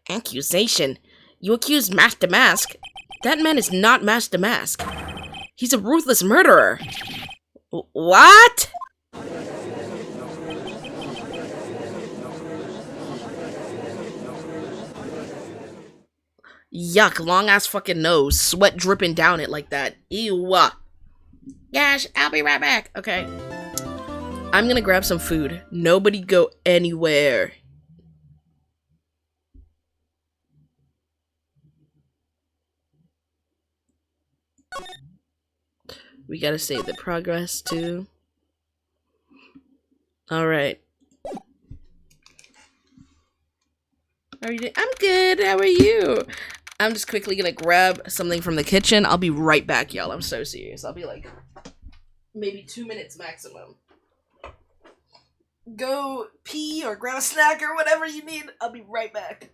Accusation? You accuse Master Mask? That man is not Master Mask. He's a ruthless murderer. What? Yuck, long ass fucking nose, sweat dripping down it like that. Ew. Gosh, I'll be right back. Okay. I'm gonna grab some food. Nobody go anywhere. We gotta save the progress too. Alright. How are you doing? I'm good. How are you? I'm just quickly gonna grab something from the kitchen. I'll be right back, y'all. I'm so serious. I'll be like maybe 2 minutes maximum. Go pee or grab a snack or whatever you need. I'll be right back.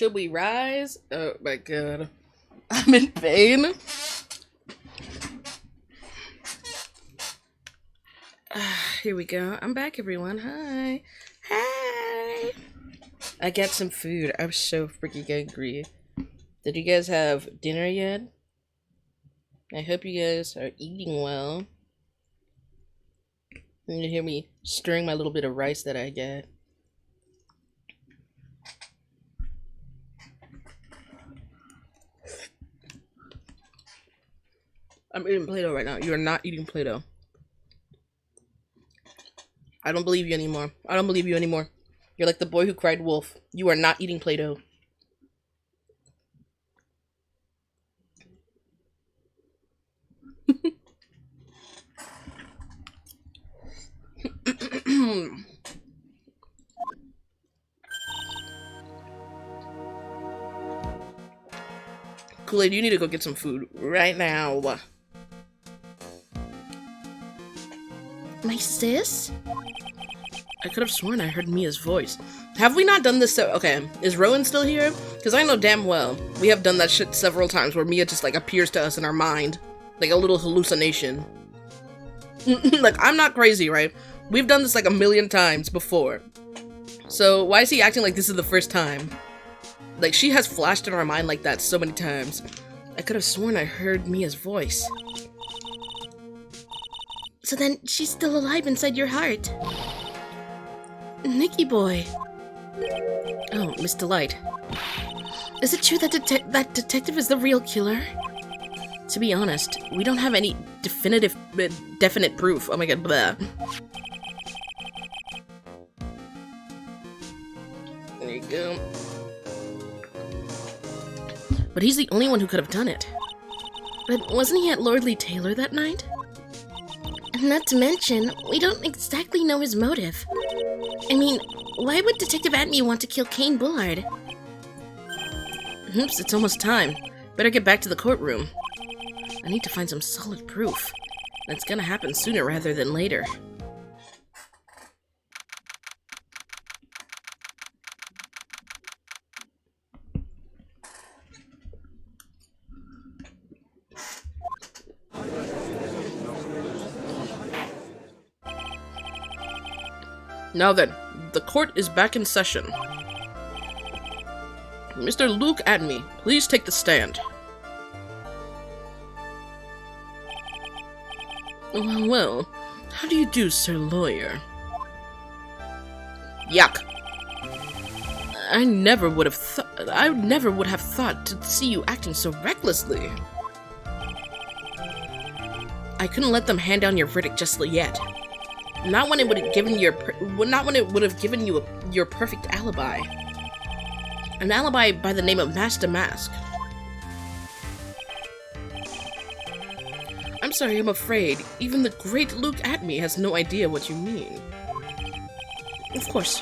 Should we rise? Oh my god. I'm in pain. Here we go. I'm back, everyone. Hi. Hi. I got some food. I'm so freaking hungry. Did you guys have dinner yet? I hope you guys are eating well. You can hear me stirring my little bit of rice that I get. I'm eating Play-Doh right now. You are not eating Play-Doh. I don't believe you anymore. I don't believe you anymore. You're like the boy who cried wolf. You are not eating Play-Doh. Kool-Aid, you need to go get some food right now. My sis? I could have sworn I heard Mia's voice. Have we not done this? Okay, is Rowan still here? Because I know damn well we have done that shit several times where Mia just like appears to us in our mind. Like a little hallucination. Like, I'm not crazy, right? We've done this like a million times before. So why is he acting like this is the first time? Like, she has flashed in our mind like that so many times. I could have sworn I heard Mia's voice. So then she's still alive inside your heart. Nicky boy. Oh, Miss Delight. Is it true that that detective is the real killer? To be honest, we don't have any definite proof. Oh my god, blah. There you go. But he's the only one who could have done it. But wasn't he at Lordly Taylor that night? Not to mention, we don't exactly know his motive. I mean, why would Detective Atme want to kill Kane Bullard? Oops, it's almost time. Better get back to the courtroom. I need to find some solid proof. That's gonna happen sooner rather than later. Now then, the court is back in session. Mr. Luke Atme, please take the stand. Well, well, how do you do, Sir Lawyer? Yuck. I never would have thought to see you acting so recklessly. I couldn't let them hand down your verdict just yet. Not when it would have given you your perfect alibi. An alibi by the name of Master Mask. I'm sorry, I'm afraid even the great Luke Atme has no idea what you mean. Of course.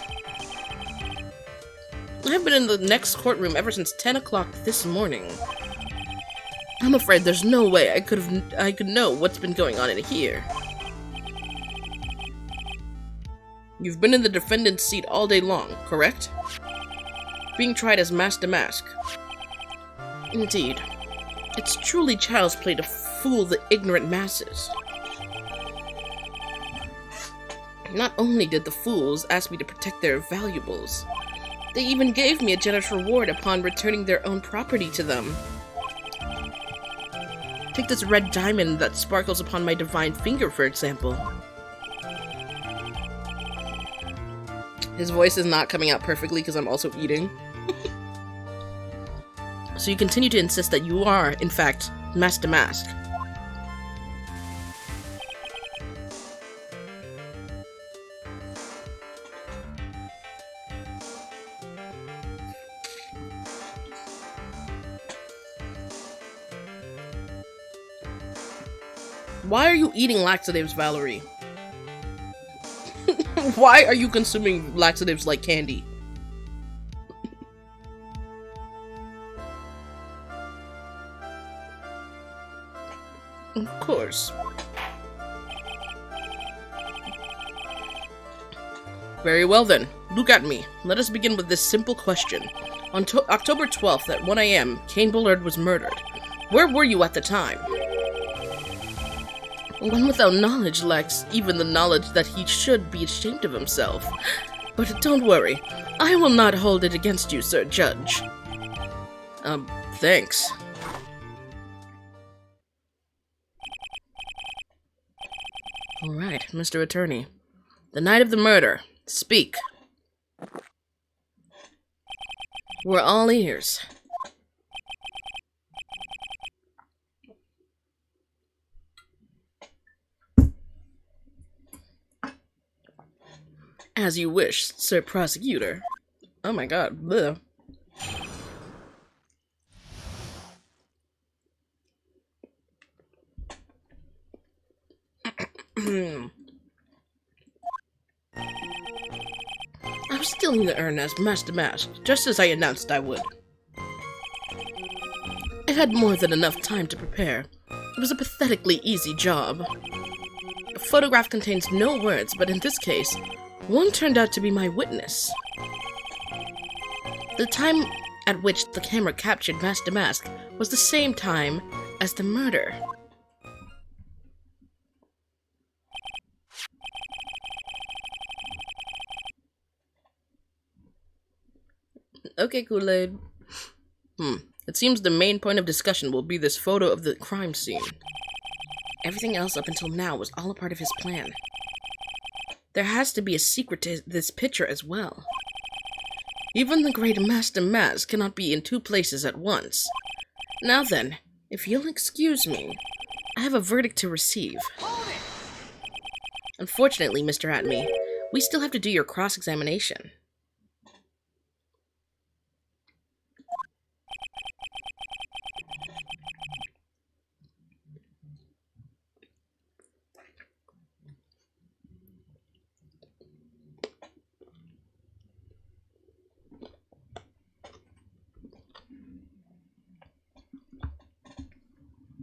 I've been in the next courtroom ever since 10 o'clock this morning. I'm afraid there's no way I could know what's been going on in here. You've been in the defendant's seat all day long, correct? Being tried as Master Mask. Indeed. It's truly child's play to fool the ignorant masses. Not only did the fools ask me to protect their valuables, they even gave me a generous reward upon returning their own property to them. Take this red diamond that sparkles upon my divine finger, for example. His voice is not coming out perfectly because I'm also eating. So you continue to insist that you are, in fact, Master Mask. Why are you eating laxatives, Valerie? Why are you consuming laxatives like candy? Of course. Very well then, look at me. Let us begin with this simple question. On October 12th at 1 a.m., Kane Bullard was murdered. Where were you at the time? One without knowledge lacks even the knowledge that he should be ashamed of himself. But don't worry, I will not hold it against you, Sir Judge. Thanks. Alright, Mr. Attorney. The night of the murder. Speak. We're all ears. As you wish, Sir Prosecutor. Oh my god, bleh. I was stealing the urn as Master Mask, just as I announced I would. I had more than enough time to prepare. It was a pathetically easy job. A photograph contains no words, but in this case, one turned out to be my witness. The time at which the camera captured Master Mask was the same time as the murder. Okay, Kool-Aid. It seems the main point of discussion will be this photo of the crime scene. Everything else up until now was all a part of his plan. There has to be a secret to this picture as well. Even the great Master Mask cannot be in two places at once. Now then, if you'll excuse me, I have a verdict to receive. Unfortunately, Mr. Atme, we still have to do your cross-examination.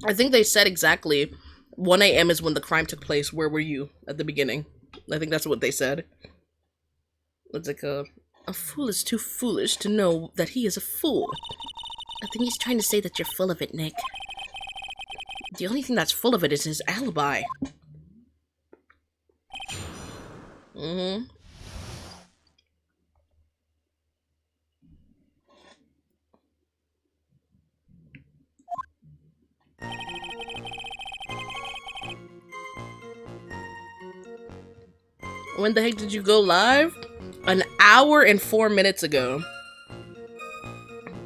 I think they said exactly 1 a.m. is when the crime took place. Where were you at the beginning? I think that's what they said. It's like a fool is too foolish to know that he is a fool. I think he's trying to say that you're full of it, Nick. The only thing that's full of it is his alibi. When the heck did you go live? An hour and 4 minutes ago.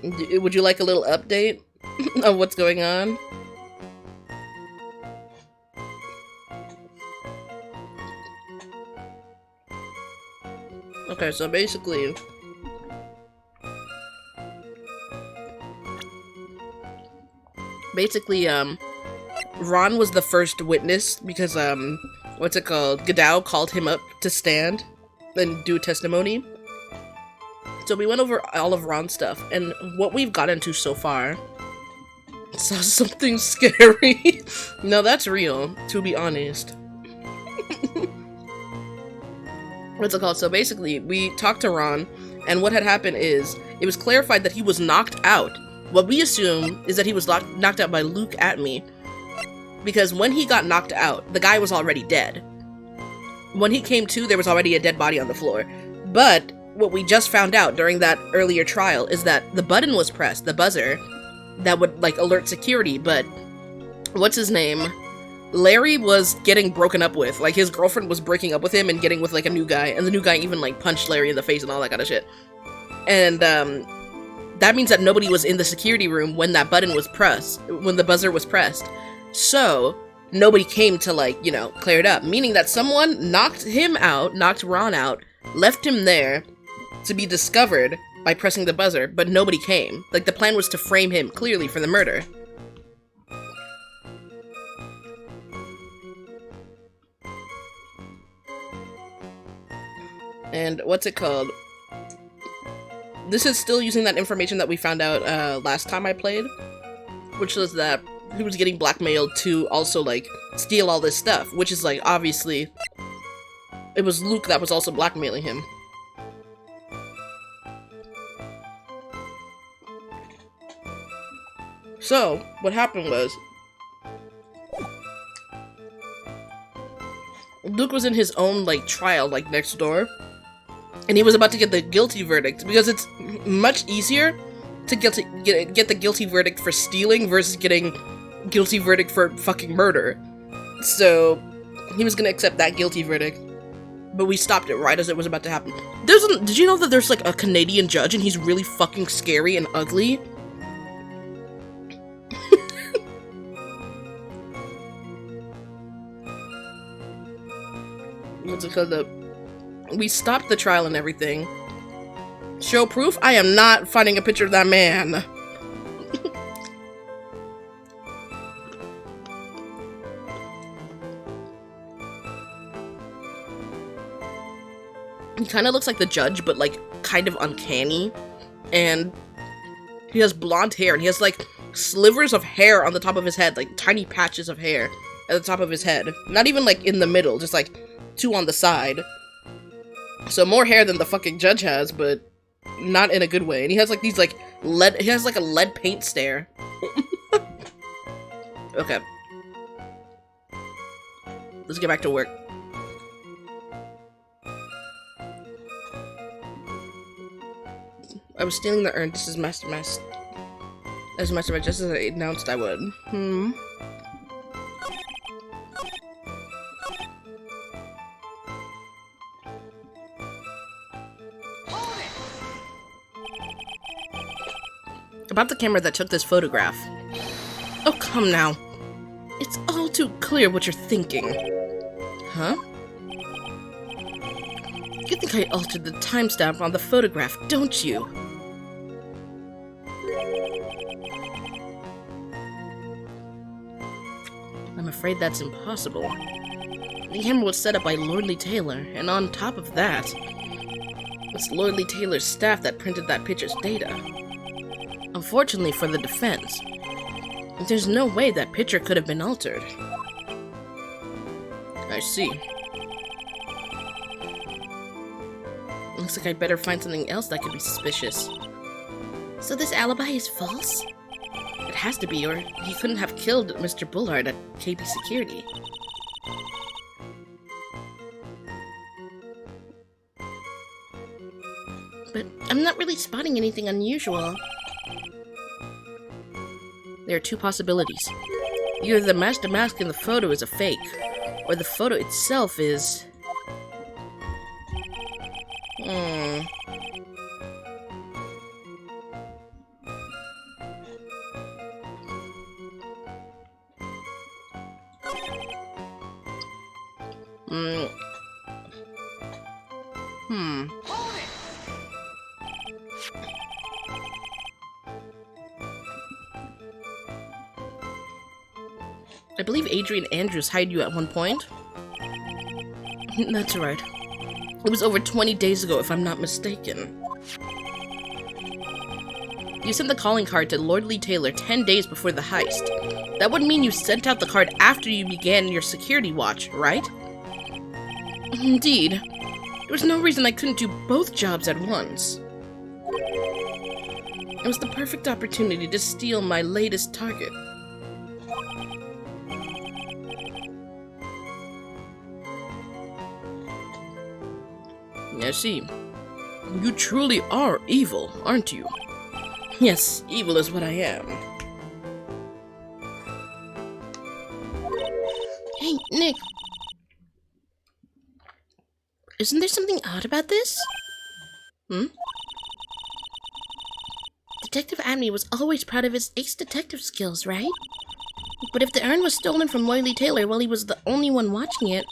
Would you like a little update of what's going on? Okay, so basically... Ron was the first witness because, what's it called? Gadao called him up to stand and do testimony. So we went over all of Ron's stuff, and what we've got into so far. Saw something scary. No, that's real, to be honest. What's it called? So basically, we talked to Ron, and what had happened is, it was clarified that he was knocked out. What we assume is that he was knocked out by Luke Atme, because when he got knocked out, the guy was already dead. When he came to, there was already a dead body on the floor. But what we just found out during that earlier trial is that the button was pressed, the buzzer, that would, like, alert security, but what's his name? Larry was getting broken up with. Like, his girlfriend was breaking up with him and getting with, like, a new guy, and the new guy even, like, punched Larry in the face and all that kind of shit. And, that means that nobody was in the security room when that button was pressed, when the buzzer was pressed. So, nobody came to, like, you know, clear it up. Meaning that someone knocked him out, knocked Ron out, left him there to be discovered by pressing the buzzer, but nobody came. Like, the plan was to frame him clearly for the murder. And what's it called? This is still using that information that we found out last time I played, which was that he was getting blackmailed to also, like, steal all this stuff, which is, like, obviously, it was Luke that was also blackmailing him. So, what happened was, Luke was in his own, like, trial, like, next door. And he was about to get the guilty verdict, because it's much easier to get the guilty verdict for stealing versus getting guilty verdict for fucking murder. So, he was gonna accept that guilty verdict. But we stopped it right as it was about to happen. Did you know that there's, like, a Canadian judge and he's really fucking scary and ugly? What's it called? We stopped the trial and everything. Show proof? I am not finding a picture of that man. He kind of looks like the judge, but, like, kind of uncanny. And he has blonde hair, and he has, like, slivers of hair on the top of his head, like, tiny patches of hair at the top of his head. Not even, like, in the middle, just, like, two on the side. So more hair than the fucking judge has, but not in a good way. And he has, like, these, like, he has, like, a lead paint stare. Okay. Let's get back to work. I was stealing the urn. This is Master Mass. As much of just as I announced I would. About the camera that took this photograph. Oh, come now. It's all too clear what you're thinking. Huh? You think I altered the timestamp on the photograph, don't you? I'm afraid that's impossible. The camera was set up by Lordly Taylor, and on top of that, it's Lordly Taylor's staff that printed that picture's data. Unfortunately for the defense, there's no way that picture could have been altered. I see. Looks like I'd better find something else that could be suspicious. So this alibi is false? It has to be, or he couldn't have killed Mr. Bullard at KB Security. But I'm not really spotting anything unusual. There are two possibilities. Either the master mask in the photo is a fake, or the photo itself is... I believe Adrian Andrews hired you at one point. That's right. It was over 20 days ago, if I'm not mistaken. You sent the calling card to Lordly Taylor 10 days before the heist. That would mean you sent out the card after you began your security watch, right? Indeed. There was no reason I couldn't do both jobs at once. It was the perfect opportunity to steal my latest target. I see. You truly are evil, aren't you? Yes, evil is what I am. Hey, Nick. Isn't there something odd about this? Detective Abney was always proud of his ace detective skills, right? But if the urn was stolen from Lordly Taylor while he was the only one watching it,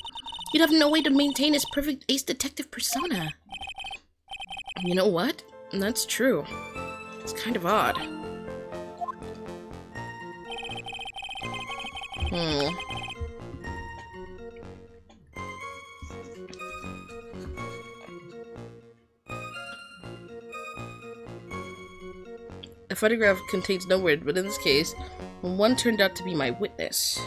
he'd have no way to maintain his perfect ace detective persona. You know what? That's true. It's kind of odd. A photograph contains no word, but in this case, one turned out to be my witness.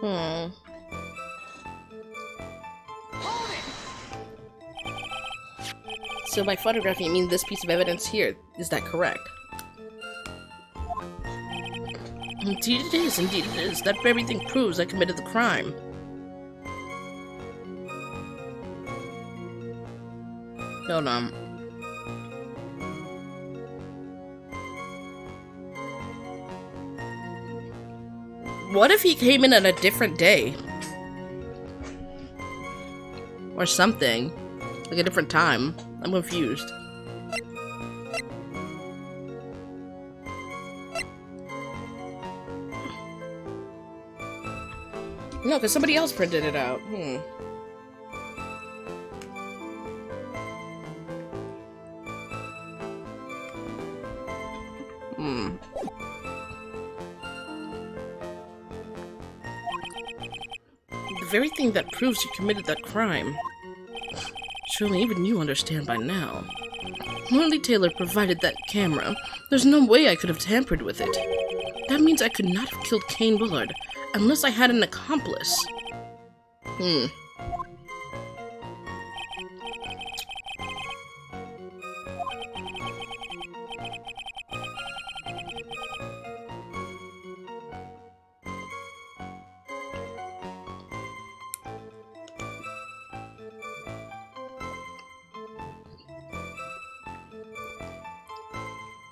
Hmm. So by photography, you mean this piece of evidence here. Is that correct? Indeed it is, indeed it is. That very thing proves I committed the crime. Hold on. What if he came in on a different day? Or something. Like a different time. I'm confused. No, because somebody else printed it out. The very thing that proves you committed that crime. Surely even you understand by now. Morley Taylor provided that camera. There's no way I could have tampered with it. That means I could not have killed Kane Bullard unless I had an accomplice.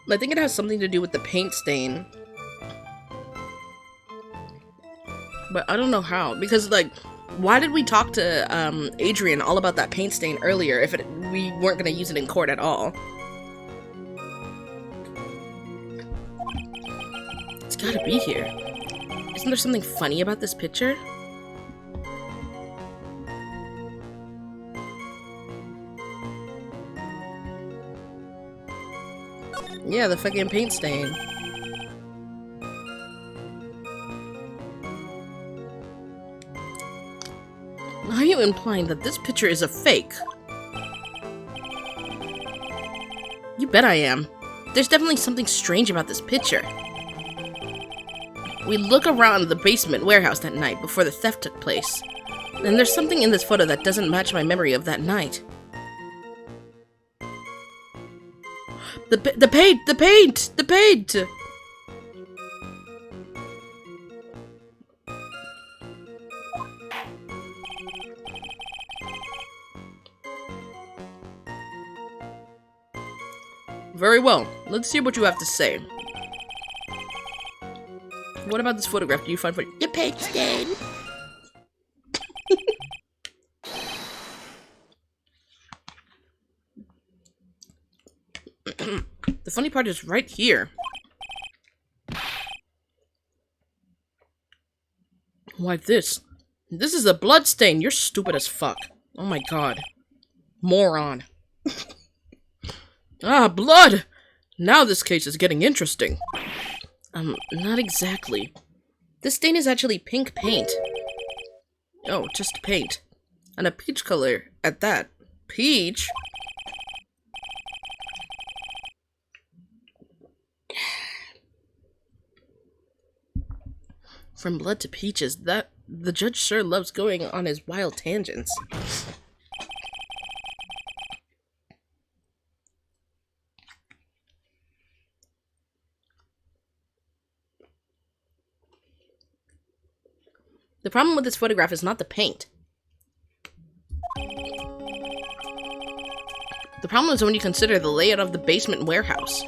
I think it has something to do with the paint stain. But I don't know how. Because, like, why did we talk to Adrian all about that paint stain earlier if we weren't going to use it in court at all? It's gotta be here. Isn't there something funny about this picture? Yeah, the fucking paint stain. Are you implying that this picture is a fake? You bet I am. There's definitely something strange about this picture. We look around the basement warehouse that night before the theft took place, and there's something in this photo that doesn't match my memory of that night. The paint! Very well. Let's hear what you have to say. What about this photograph? Do you find the paint stain? The funny part is right here. Why this? This is a blood stain. You're stupid as fuck. Oh my god. Moron. Ah, blood! Now this case is getting interesting. Not exactly. This stain is actually pink paint. Oh, just paint. And a peach color at that. Peach? From blood to peaches, that the judge sure loves going on his wild tangents. The problem with this photograph is not the paint. The problem is when you consider the layout of the basement warehouse.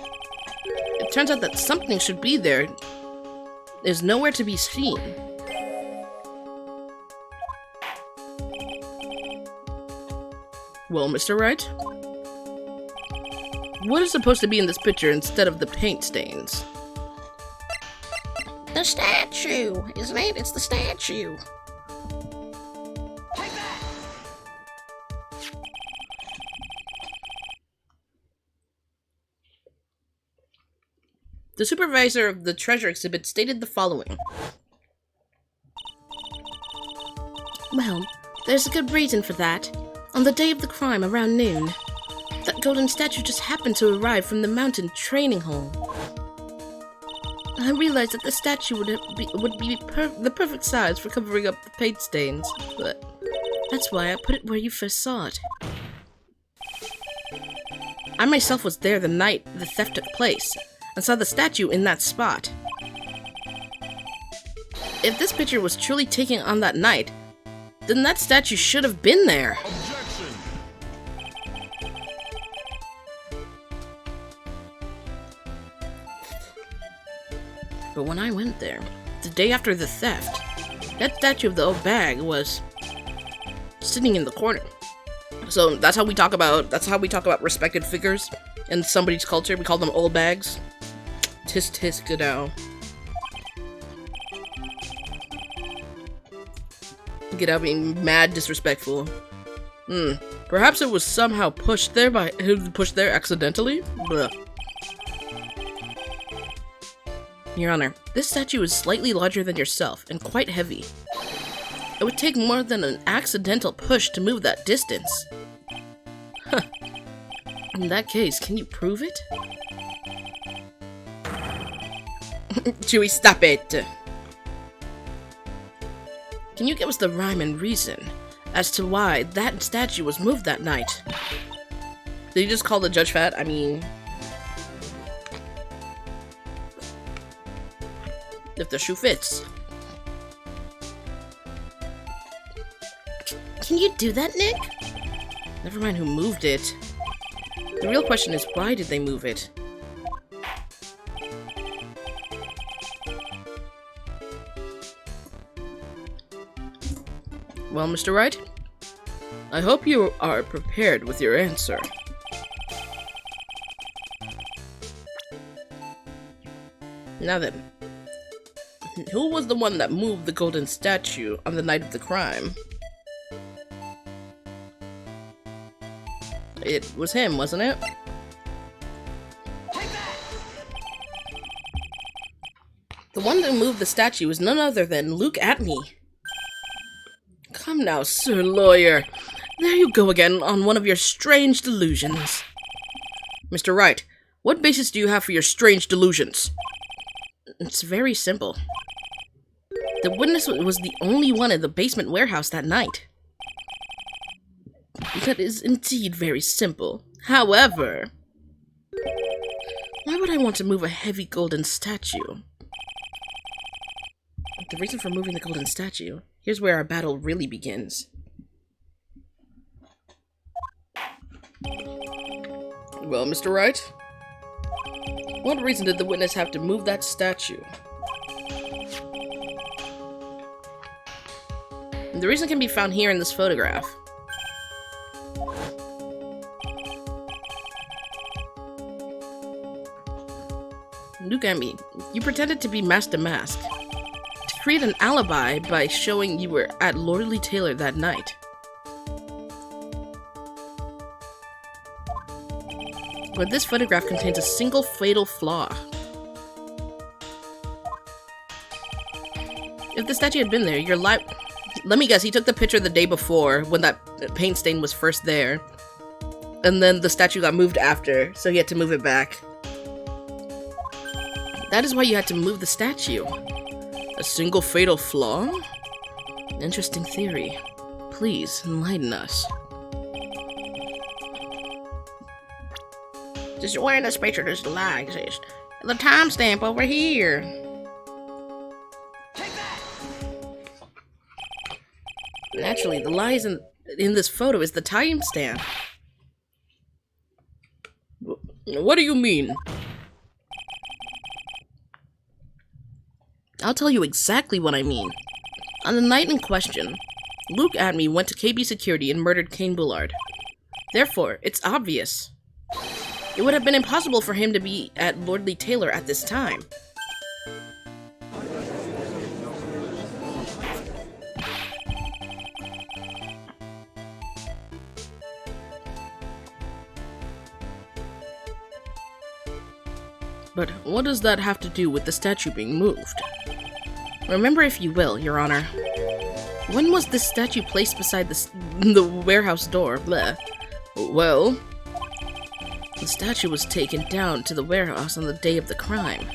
It turns out that something should be there is nowhere to be seen. Well, Mr. Wright? What is supposed to be in this picture instead of the paint stains? The statue, isn't it? It's the statue. Take that! The supervisor of the treasure exhibit stated the following. Well, there's a good reason for that. On the day of the crime, around noon, that golden statue just happened to arrive from the mountain training hall. I realized that the statue would be the perfect size for covering up the paint stains, but that's why I put it where you first saw it. I myself was there the night the theft took place, and saw the statue in that spot. If this picture was truly taken on that night, then that statue should have been there. Objection! But when I went there, the day after the theft, that statue of the old bag was sitting in the corner. So that's how we talk about respected figures in somebody's culture. We call them old bags. Tisk tisk now. Get out being mad disrespectful. Perhaps it was somehow pushed there accidentally? Blah. Your Honor, this statue is slightly larger than yourself and quite heavy. It would take more than an accidental push to move that distance. Huh. In that case, can you prove it? Chewie, stop it! Can you give us the rhyme and reason as to why that statue was moved that night? Did you just call the judge fat? I mean... if the shoe fits. Can you do that, Nick? Never mind who moved it. The real question is, why did they move it? Well, Mr. Wright, I hope you are prepared with your answer. Now then, who was the one that moved the golden statue on the night of the crime? It was him, wasn't it? The one that moved the statue was none other than Luke Atney. Come now, Sir Lawyer. There you go again on one of your strange delusions. Mr. Wright, what basis do you have for your strange delusions? It's very simple. The witness was the only one in the basement warehouse that night. That is indeed very simple. However, why would I want to move a heavy golden statue? The reason for moving the golden statue, here's where our battle really begins. Well, Mr. Wright, what reason did the witness have to move that statue? And the reason can be found here in this photograph. Look at me. You pretended to be Master Mask to create an alibi by showing you were at Lordly Taylor that night. But this photograph contains a single fatal flaw. If the statue had been there, your life... Let me guess, he took the picture the day before, when that paint stain was first there. And then the statue got moved after, so he had to move it back. That is why you had to move the statue. A single fatal flaw? Interesting theory. Please, enlighten us. Just where in this picture does the lie exist? The timestamp over here. Naturally, the lie in this photo is the timestamp. What do you mean? I'll tell you exactly what I mean. On the night in question, Luke Atney went to KB Security and murdered Kane Bullard. Therefore, it's obvious. It would have been impossible for him to be at Lordly Taylor at this time. But what does that have to do with the statue being moved? Remember, if you will, Your Honor. When was this statue placed beside the warehouse door? Bleh. Well, the statue was taken down to the warehouse on the day of the crime,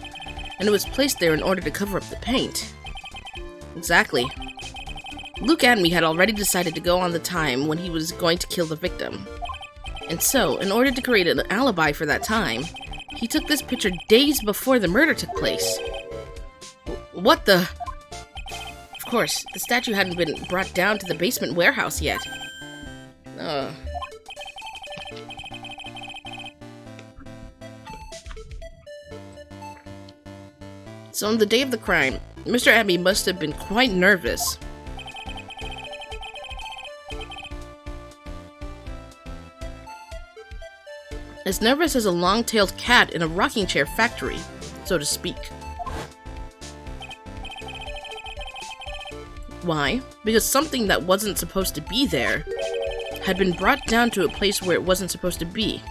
and it was placed there in order to cover up the paint. Exactly. Luke and me had already decided to go on the time when he was going to kill the victim. And so, in order to create an alibi for that time, he took this picture days before the murder took place. What the? Of course, the statue hadn't been brought down to the basement warehouse yet. So on the day of the crime, Mr. Abbey must have been quite nervous. As nervous as a long-tailed cat in a rocking chair factory, so to speak. Why? Because something that wasn't supposed to be there had been brought down to a place where it wasn't supposed to be.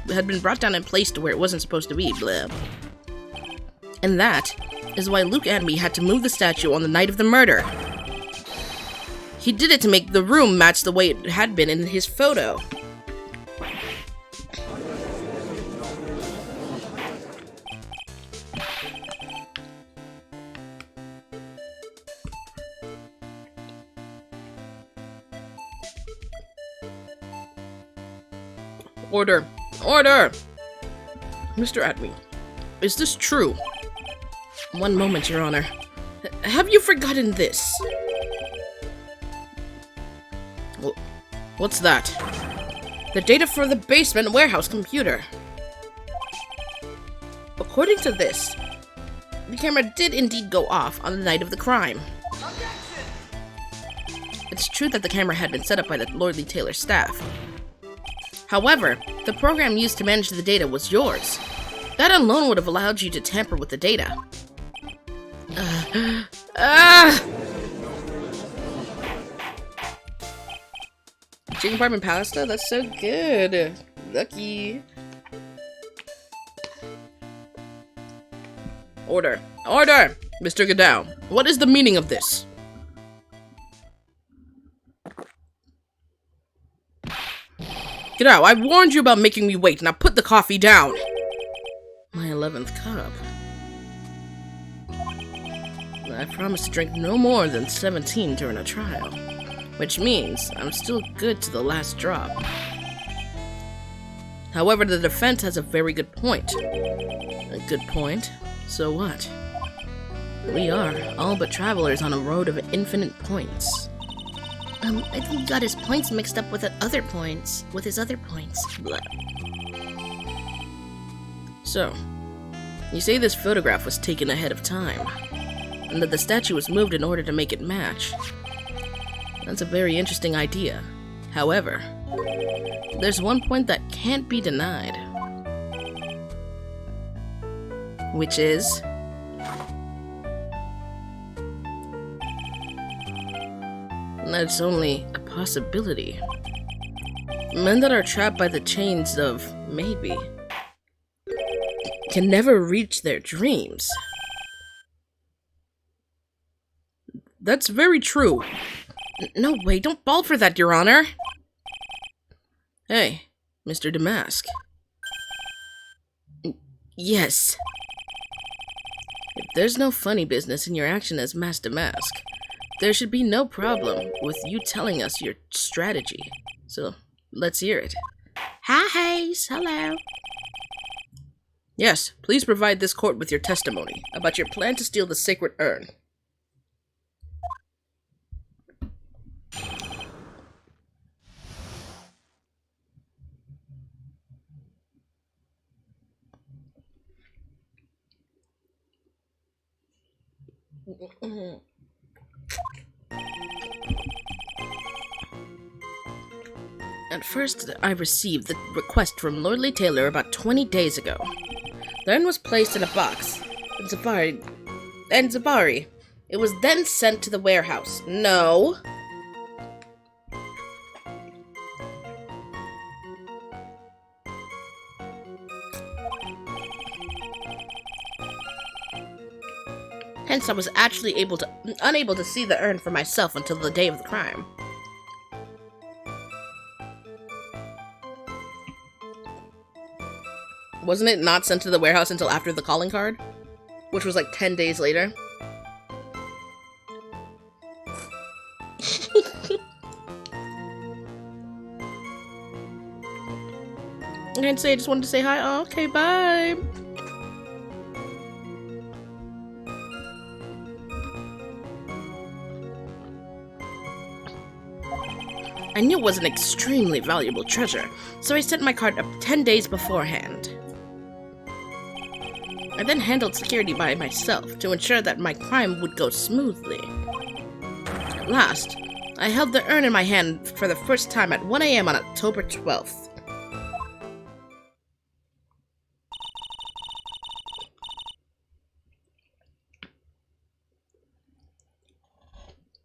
It had been brought down and placed to where it wasn't supposed to be, blah. And that is why Luke and me had to move the statue on the night of the murder. He did it to make the room match the way it had been in his photo. Order! Order! Mr. Atme, is this true? One moment, Your Honor. Have you forgotten this? What's that? The data for the basement warehouse computer. According to this, the camera did indeed go off on the night of the crime. It's true that the camera had been set up by the Lordly Taylor staff. However, the program used to manage the data was yours. That alone would have allowed you to tamper with the data. Chicken parm pasta? That's so good. Lucky. Order. Order! Mr. Godow, what is the meaning of this? Godow, I warned you about making me wait. Now put the coffee down. My 11th cup. I promised to drink no more than 17 during a trial, which means I'm still good to the last drop. However, the defense has a very good point. A good point? So what? We are all but travelers on a road of infinite points. I think he got his points mixed up with other points. With his other points. Blah. So, you say this photograph was taken ahead of time, and that the statue was moved in order to make it match. That's a very interesting idea. However, there's one point that can't be denied. Which is... that's only a possibility. Men that are trapped by the chains of maybe can never reach their dreams. That's very true. No way, don't fall for that, Your Honor. Hey, Mr. Damask. Yes. If there's no funny business in your action as Master Damask, there should be no problem with you telling us your strategy. So, let's hear it. Hi, Hayes. Hello. Yes, please provide this court with your testimony about your plan to steal the sacred urn. At first, I received the request from Lordly Taylor about 20 days ago. The urn was placed in a box, and Zabari. It was then sent to the warehouse. No. Hence, I was actually unable to see the urn for myself until the day of the crime. Wasn't it not sent to the warehouse until after the calling card? which was like 10 days later. I didn't say, I just wanted to say hi. Oh, okay, bye. I knew it was an extremely valuable treasure, so I sent my card up 10 days beforehand. I then handled security by myself to ensure that my crime would go smoothly. At last, I held the urn in my hand for the first time at 1 AM on October 12th.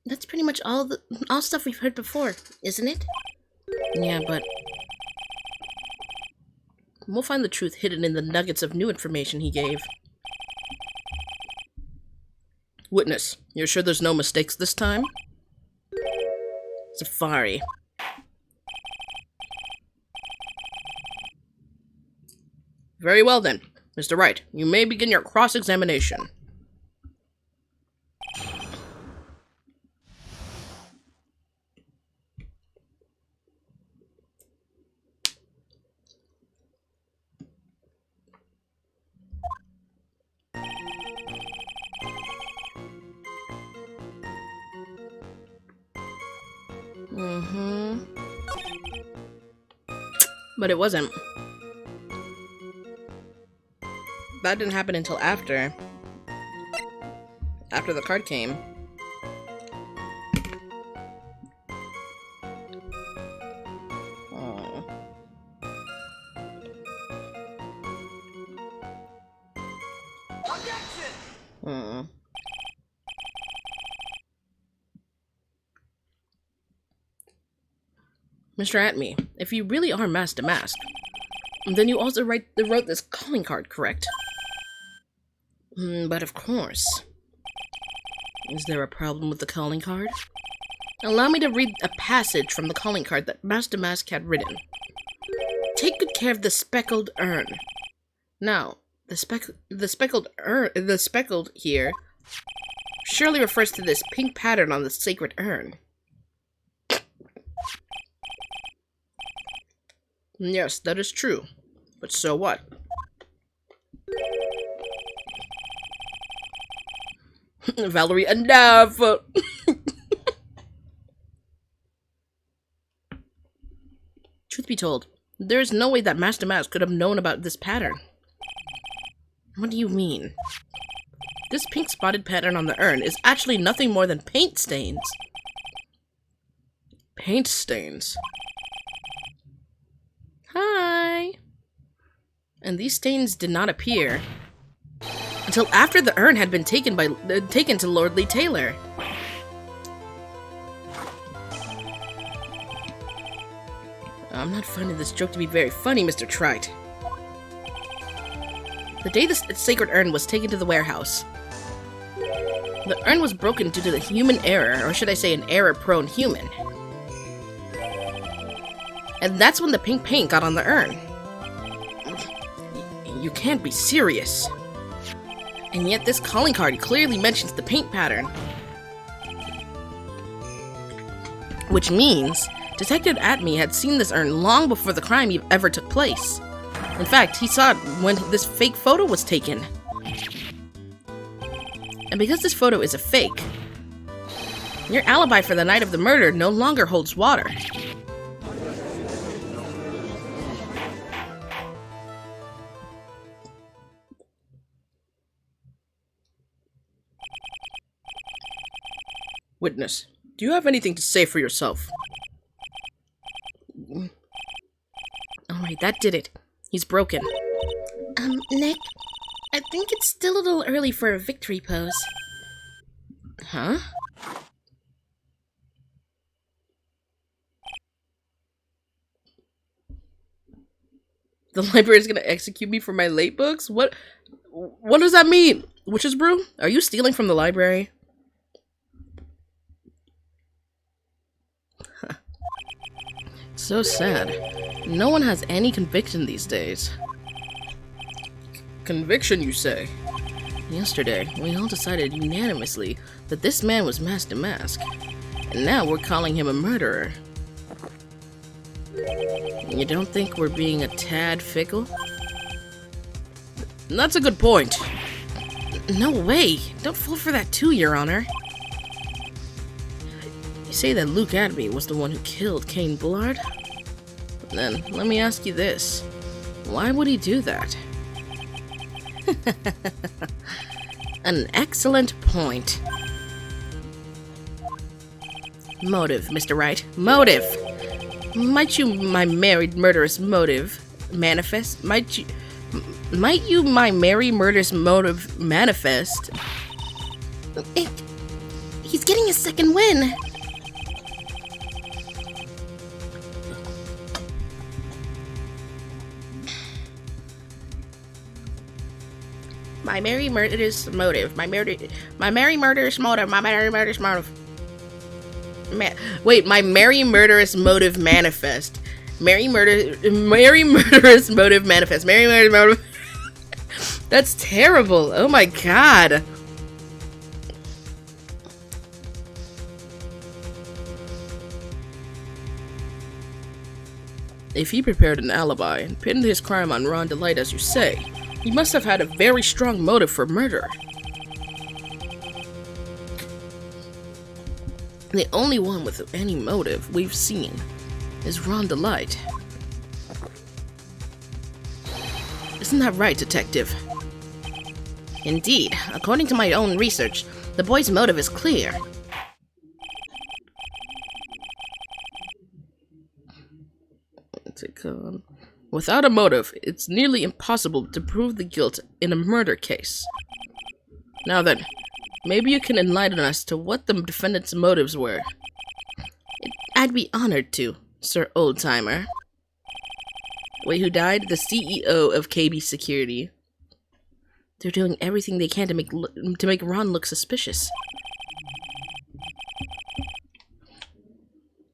That's pretty much all stuff we've heard before, isn't it? Yeah, but we'll find the truth hidden in the nuggets of new information he gave. Witness, you're sure there's no mistakes this time? Safari. Very well then. Mr. Wright, you may begin your cross-examination. But it wasn't. That didn't happen until after the card came. Oh. Oh. Mr. Atme, if you really are Master Mask, then you also wrote this calling card, correct? But of course. Is there a problem with the calling card? Allow me to read a passage from the calling card that Master Mask had written. Take good care of the speckled urn. Now, the speckled here surely refers to this pink pattern on the sacred urn. Yes, that is true. But so what? Valerie, enough! Truth be told, there is no way that Master Mask could have known about this pattern. What do you mean? This pink spotted pattern on the urn is actually nothing more than paint stains. Paint stains? Hi! And these stains did not appear until after the urn had been taken to Lord Lee Taylor. I'm not finding this joke to be very funny, Mr. Trite. The day the sacred urn was taken to the warehouse, the urn was broken due to the human error, or should I say an error-prone human. And that's when the pink paint got on the urn. You can't be serious. And yet this calling card clearly mentions the paint pattern. Which means Detective Atme had seen this urn long before the crime ever took place. In fact, he saw it when this fake photo was taken. And because this photo is a fake, your alibi for the night of the murder no longer holds water. Witness, do you have anything to say for yourself? Alright, that did it. He's broken. Nick, I think it's still a little early for a victory pose. Huh? The library is gonna execute me for my late books? What does that mean? Witch's Brew? Are you stealing from the library? So sad. No one has any conviction these days. Conviction, you say? Yesterday, we all decided unanimously that this man was Master Mask, and now we're calling him a murderer. You don't think we're being a tad fickle? That's a good point. No way! Don't fall for that too, Your Honor. You say that Luke Adby was the one who killed Cain Bullard? Then, let me ask you this. Why would he do that? An excellent point. Motive, Mr. Wright. Motive! Might you my married murderous motive manifest? Might you my merry murderous motive manifest? He's getting a second win! My merry murderous motive. My merry murderous motive. My merry murderous motive. Wait, my merry murderous motive manifest. Merry murderous motive manifest. Merry murderous motive. That's terrible. Oh my god. If he prepared an alibi and pinned his crime on Ron Delight as you say, he must have had a very strong motive for murder. The only one with any motive we've seen is Ron Delight. Isn't that right, Detective? Indeed, according to my own research, the boy's motive is clear. Without a motive, it's nearly impossible to prove the guilt in a murder case. Now then, maybe you can enlighten us to what the defendant's motives were. I'd be honored to, Sir Oldtimer. Wait, who died? The CEO of KB Security. They're doing everything they can to make Ron look suspicious.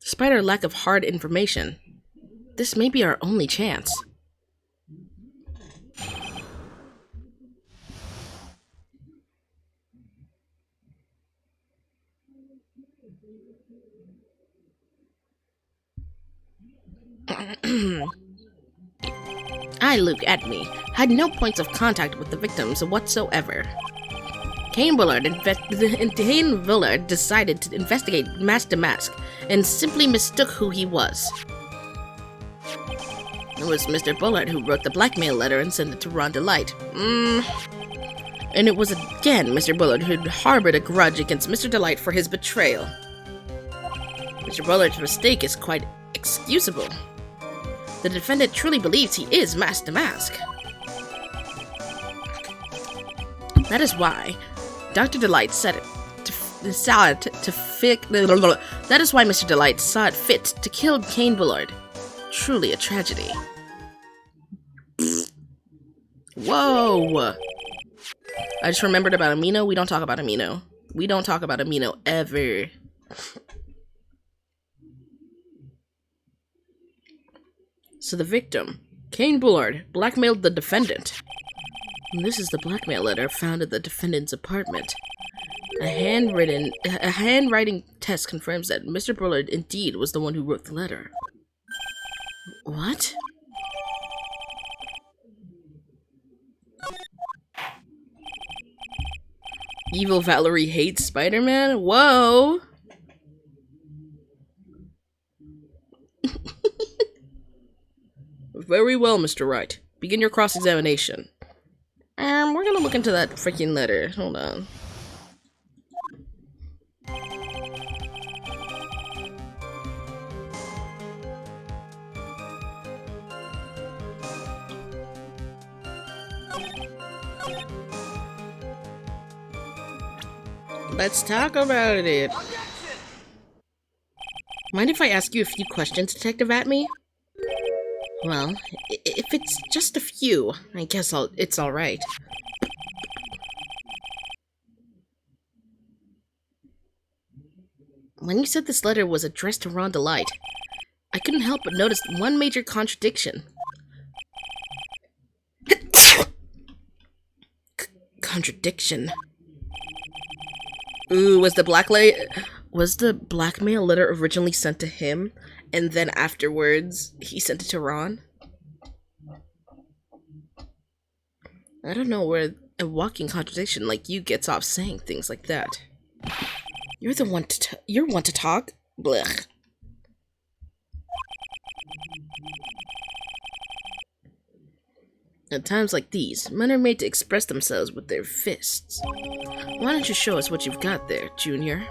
Despite our lack of hard information, this may be our only chance. I, Luke Adby, had no points of contact with the victims whatsoever. Cain Bullard decided to investigate Master Mask and simply mistook who he was. It was Mr. Bullard who wrote the blackmail letter and sent it to Ron Delight. And it was again Mr. Bullard who harbored a grudge against Mr. Delight for his betrayal. Mr. Bullard's mistake is quite excusable. The defendant truly believes he is Master Mask. That is why Dr. Delight said it that is why Mr. Delight saw it fit to kill Cain Bullard. Truly a tragedy. Whoa! I just remembered about Amino. We don't talk about Amino. We don't talk about Amino ever. So the victim, Cain Bullard, blackmailed the defendant. And this is the blackmail letter found at the defendant's apartment. A handwriting test confirms that Mr. Bullard indeed was the one who wrote the letter. What? Evil Valerie hates Spider-Man? Whoa! Very well, Mr. Wright. Begin your cross-examination. We're gonna look into that freaking letter. Hold on. Let's talk about it. Mind if I ask you a few questions, Detective Atme? Well, if it's just a few, I guess it's alright. When you said this letter was addressed to Ron Delight, I couldn't help but notice one major contradiction. contradiction. Ooh, was the blackmail letter originally sent to him, and then afterwards he sent it to Ron? I don't know where a walking contradiction like you gets off saying things like that. You're one to talk? Blech. At times like these, men are made to express themselves with their fists. Why don't you show us what you've got there, Junior?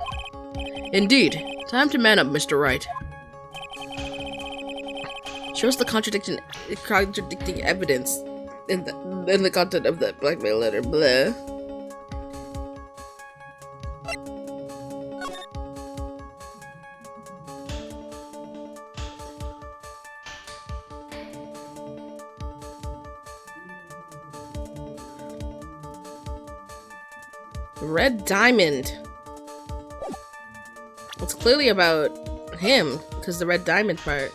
Indeed. Time to man up, Mr. Wright. Show us the contradicting evidence in the content of that blackmail letter. Blah. Red Diamond. It's clearly about him, because the Red Diamond part.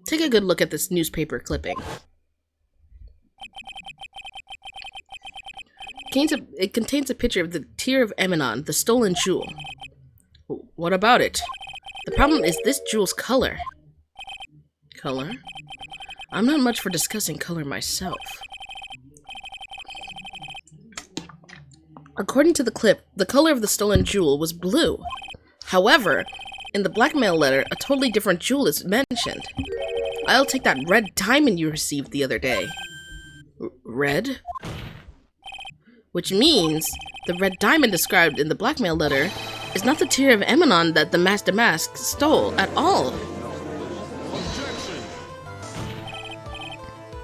Take a good look at this newspaper clipping. It contains a picture of the Tear of Emanon, the stolen jewel. What about it? The problem is this jewel's color. Color? I'm not much for discussing color myself. According to the clip, the color of the stolen jewel was blue. However, in the blackmail letter, a totally different jewel is mentioned. I'll take that red diamond you received the other day. Red? Which means the red diamond described in the blackmail letter is not the Tear of Emanon that the Master Mask stole at all.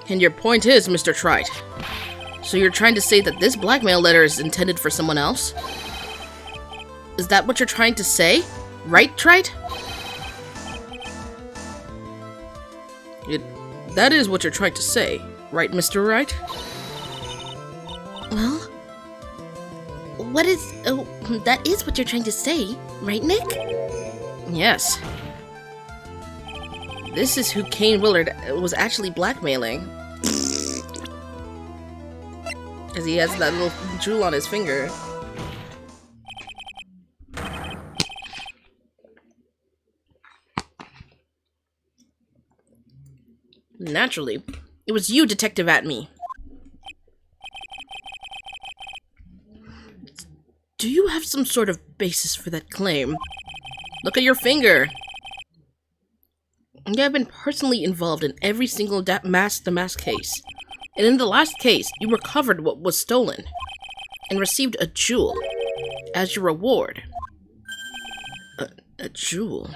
And your point is, Mr. Trite. So you're trying to say that this blackmail letter is intended for someone else? Is that what you're trying to say? Right, Trite? That is what you're trying to say, right, Mr. Wright? Well, what is... Oh, that is what you're trying to say, right, Nick? Yes. This is who Kane Willard was actually blackmailing. Because he has that little jewel on his finger. Naturally. It was you, Detective Atme. Do you have some sort of basis for that claim? Look at your finger. You have been personally involved in every single the mask case. And in the last case, you recovered what was stolen. And received a jewel. As your reward. A jewel?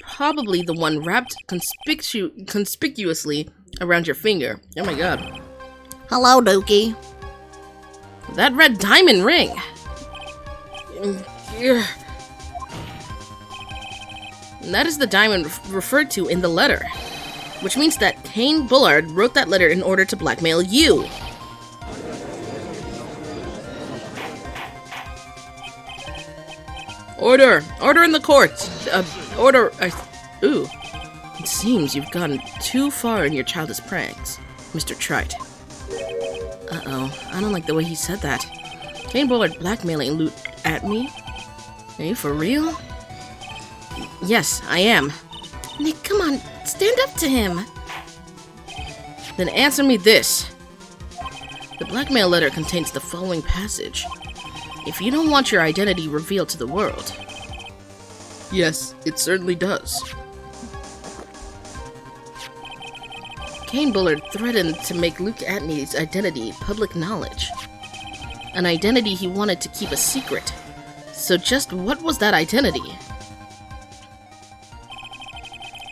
Probably the one wrapped conspicuously around your finger. Oh my god. Hello, Dookie. That red diamond ring! And that is the diamond referred to in the letter. Which means that Kane Bullard wrote that letter in order to blackmail you. Order! Order in the court! Order! Ooh. It seems you've gone too far in your childish pranks, Mr. Trite. Uh-oh, I don't like the way he said that. Kane Bullard blackmailing loot at me? Are you for real? Yes, I am. Nick, come on, stand up to him. Then answer me this. The blackmail letter contains the following passage. If you don't want your identity revealed to the world. Yes, it certainly does. Kane Bullard threatened to make Luke Atney's identity public knowledge. An identity he wanted to keep a secret. So just what was that identity?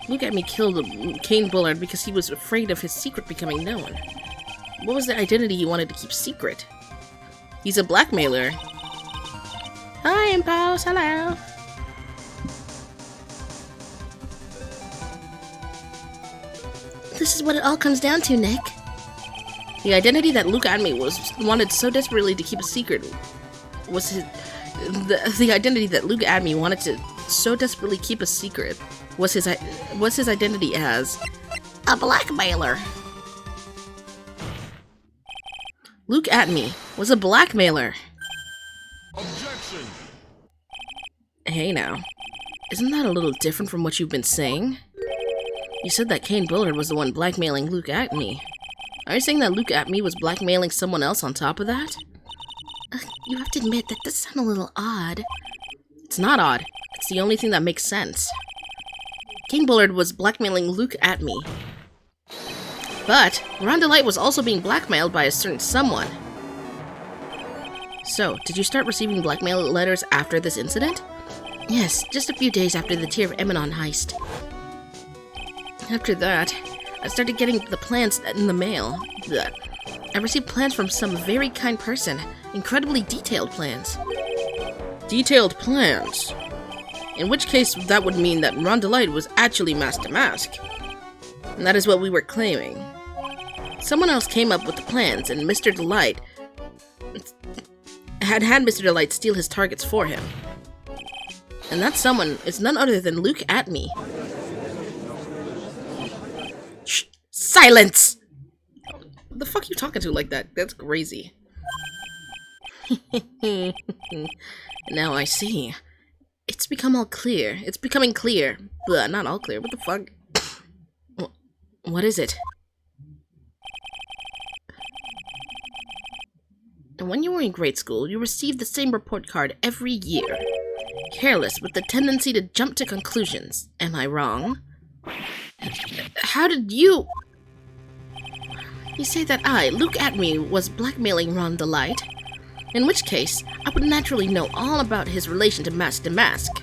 Luke Atney killed Kane Bullard because he was afraid of his secret becoming known. What was the identity he wanted to keep secret? He's a blackmailer. Hi, Impulse. Hello. This is what it all comes down to, Nick. The identity that Luke Adme wanted so desperately to keep a secret was the identity that Luke Adme wanted to so desperately keep a secret was his identity as a blackmailer. Luke Adme was a blackmailer. Objection! Hey now, isn't that a little different from what you've been saying? You said that Kane Bullard was the one blackmailing Luke Atme. Are you saying that Luke Atme was blackmailing someone else on top of that? You have to admit that does sound a little odd. It's not odd. It's the only thing that makes sense. Kane Bullard was blackmailing Luke Atme. But Rhonda Light was also being blackmailed by a certain someone. So, did you start receiving blackmail letters after this incident? Yes, just a few days after the Tear of Emanon heist. After that, I started getting the plans in the mail. I received plans from some very kind person. Incredibly detailed plans. Detailed plans? In which case, that would mean that Rhonda Light was actually Master Mask. And that is what we were claiming. Someone else came up with the plans, and Mr. Delight had Mr. Delight steal his targets for him. And that someone is none other than Luke Atme. Shh! Silence! What the fuck are you talking to like that? That's crazy. Now I see. It's become all clear. It's becoming clear. Blah, not all clear. What the fuck? What is it? And when you were in grade school, you received the same report card every year. Careless, with the tendency to jump to conclusions. Am I wrong? How did you... You say that I, Luke Atme, was blackmailing Rhonda Light? In which case, I would naturally know all about his relation to Master Mask.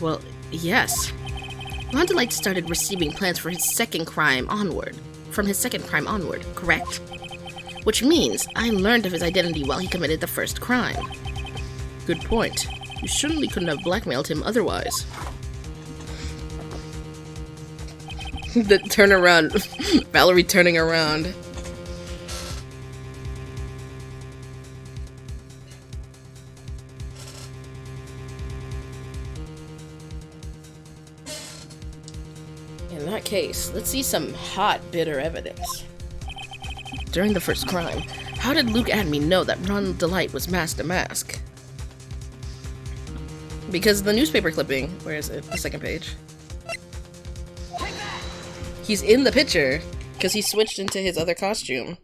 Well, yes. Rhonda Light started receiving plans for his second crime onward. From his second crime onward, correct? Which means I learned of his identity while he committed the first crime. Good point. You certainly couldn't have blackmailed him otherwise. The turnaround. Valerie turning around. In that case, let's see some hot, bitter evidence. During the first crime, how did Luke Atme know that Rhonda Light was Master Mask? Because the newspaper clipping, where is it? The second page. He's in the picture, because he switched into his other costume.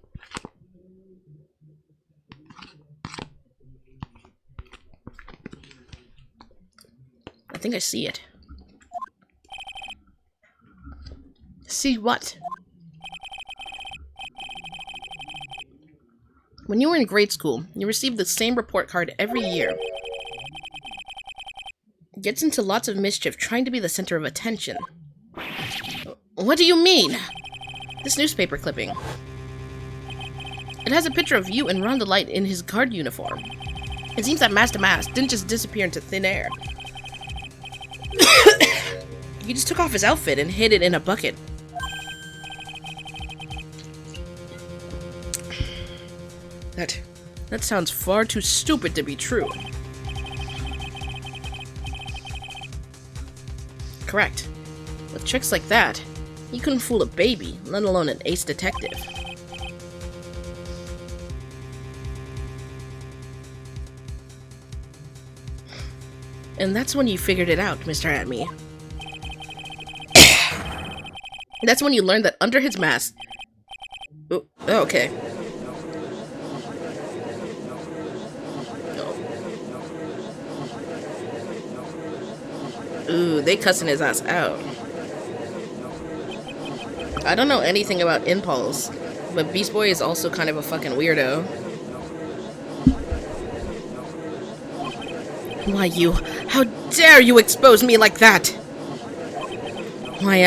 I think I see it. See what? When you were in grade school, you received the same report card every year. Gets into lots of mischief trying to be the center of attention. What do you mean? This newspaper clipping. It has a picture of you and Rhonda Light in his guard uniform. It seems that Master Mask didn't just disappear into thin air. He just took off his outfit and hid it in a bucket. That sounds far too stupid to be true. Correct. With tricks like that, you couldn't fool a baby, let alone an ace detective. And that's when you figured it out, Mr. Atme. That's when you learned that under his mask... Oh, okay. Ooh, they cussing his ass out. I don't know anything about Impulse, but Beast Boy is also kind of a fucking weirdo. Why you? How dare you expose me like that? Why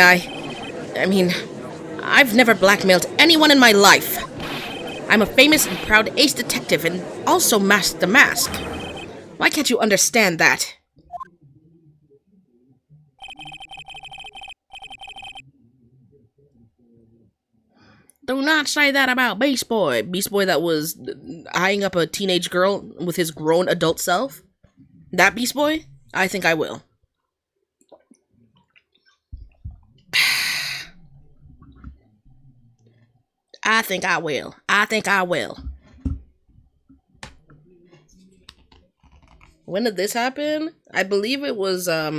I mean, I've never blackmailed anyone in my life. I'm a famous and proud ace detective and also masked the mask. Why can't you understand that? Do not say that about Beast Boy. Beast Boy that was eyeing up a teenage girl with his grown adult self? That Beast Boy? I think I will. I think I will. I think I will. When did this happen? I believe it was, I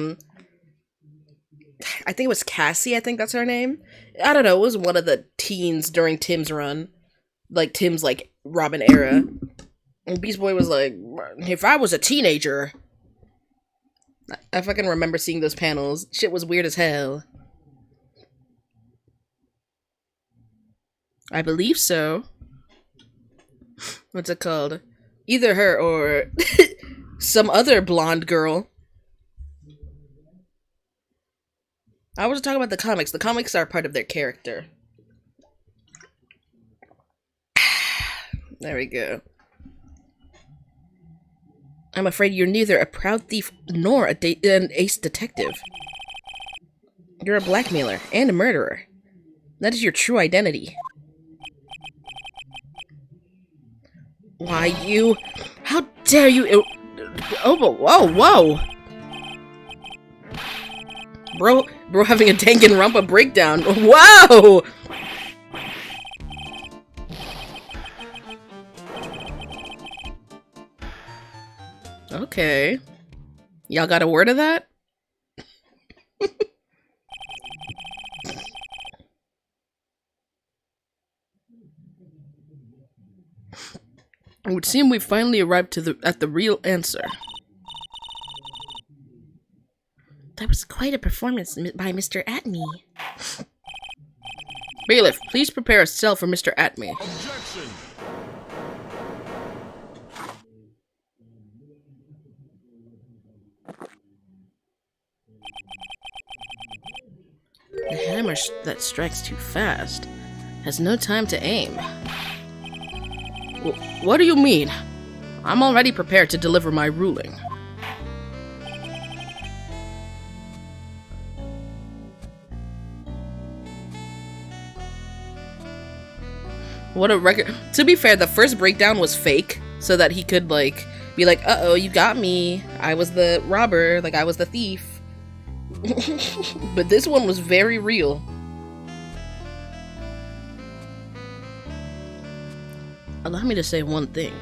think it was Cassie, I think that's her name. I don't know, it was one of the teens during Tim's run. Like, Tim's, like, Robin era. And Beast Boy was like, if I was a teenager... I fucking remember seeing those panels. Shit was weird as hell. I believe so. What's it called? Either her or some other blonde girl. I was talking about the comics. The comics are part of their character. There we go. I'm afraid you're neither a proud thief nor an ace detective. You're a blackmailer and a murderer. That is your true identity. Why, you... How dare you... Oh, whoa, whoa! Bro having a Danganronpa breakdown. Whoa! Okay. Y'all got a word of that? It would seem we've finally arrived at the real answer. That was quite a performance by Mr. Atme. Bailiff, please prepare a cell for Mr. Atme. Objection! The hammer that strikes too fast has no time to aim. What do you mean? I'm already prepared to deliver my ruling. What a record. To be fair, the first breakdown was fake, so that he could, like, be like, uh-oh, you got me. I was the robber, like, I was the thief. But this one was very real. Allow me to say one thing.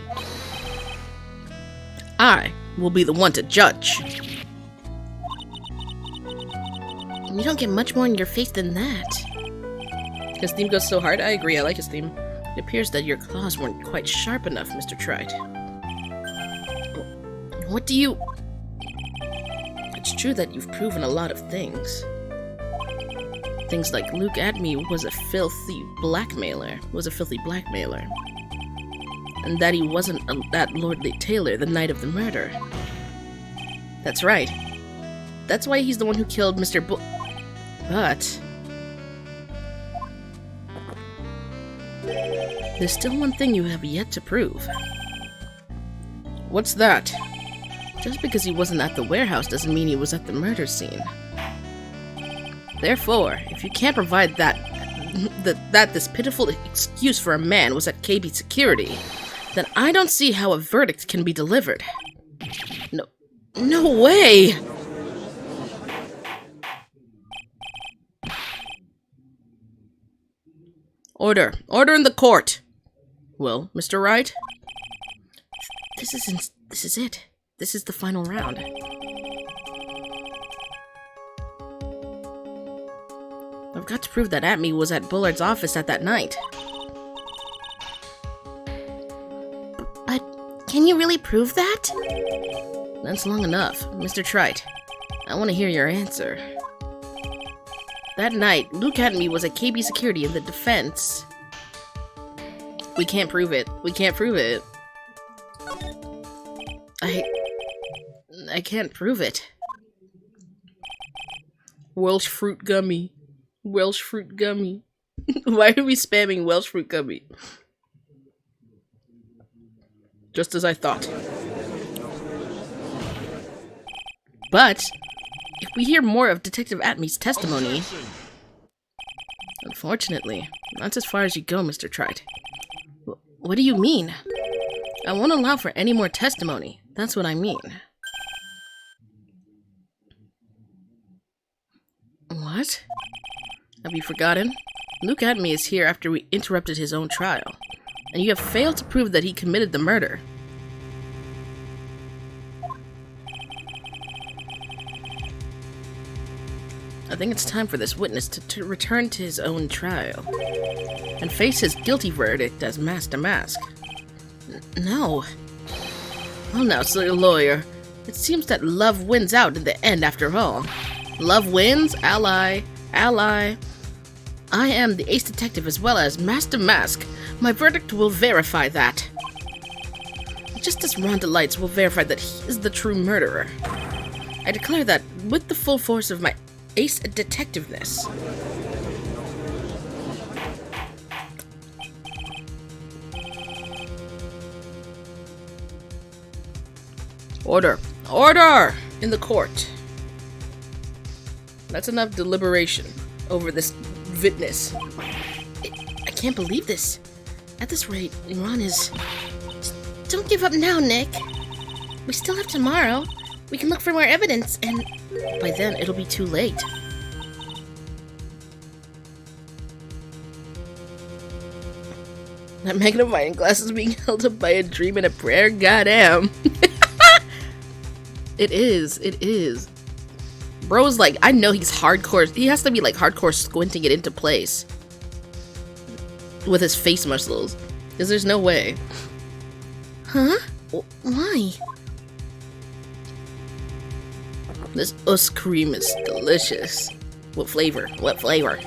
I will be the one to judge. You don't get much more in your face than that. His theme goes so hard. I agree, I like his theme. It appears that your claws weren't quite sharp enough, Mr. Trite. What do you... It's true that you've proven a lot of things. Things like Luke Atme was a filthy blackmailer. And that he wasn't that lordly tailor the night of the murder. That's right. That's why he's the one who killed Mr. But... there's still one thing you have yet to prove. What's that? Just because he wasn't at the warehouse doesn't mean he was at the murder scene. Therefore, if you can't provide that this pitiful excuse for a man was at KB security, then I don't see how a verdict can be delivered. No way! Order in the court! Well, Mr. Wright? This is it. This is the final round. I've got to prove that Atme was at Bullard's office at that night. But can you really prove that? That's long enough. Mr. Trite, I want to hear your answer. That night, Luke Atme was at KB security in the defense. We can't prove it. We can't prove it. I can't prove it. Welsh fruit gummy. Welsh fruit gummy. Why are we spamming Welsh fruit gummy? Just as I thought. But, if we hear more of Detective Atmey's testimony... Objection. Unfortunately, that's as far as you go, Mr. Trite. What do you mean? I won't allow for any more testimony. That's what I mean. What? Have you forgotten? Luke Atmey is here after we interrupted his own trial, and you have failed to prove that he committed the murder. I think it's time for this witness to return to his own trial and face his guilty verdict as Master Mask. No. Well now, silly lawyer, it seems that love wins out in the end after all. Love wins, ally, ally. I am the ace detective as well as Master Mask. My verdict will verify that. Just as Rhonda Lights will verify that he is the true murderer. I declare that with the full force of my ace detectiveness. Order! Order! In the court. That's enough deliberation over this witness. I can't believe this. At this rate, Ron is... Don't give up now, Nick. We still have tomorrow. We can look for more evidence, and by then it'll be too late. That magnifying glass is being held up by a dream and a prayer? Goddamn. It is. It is. Bro's like, I know he's hardcore. He has to be like hardcore squinting it into place with his face muscles. Because there's no way. Huh? Why? This cream is delicious. What flavor? What flavor?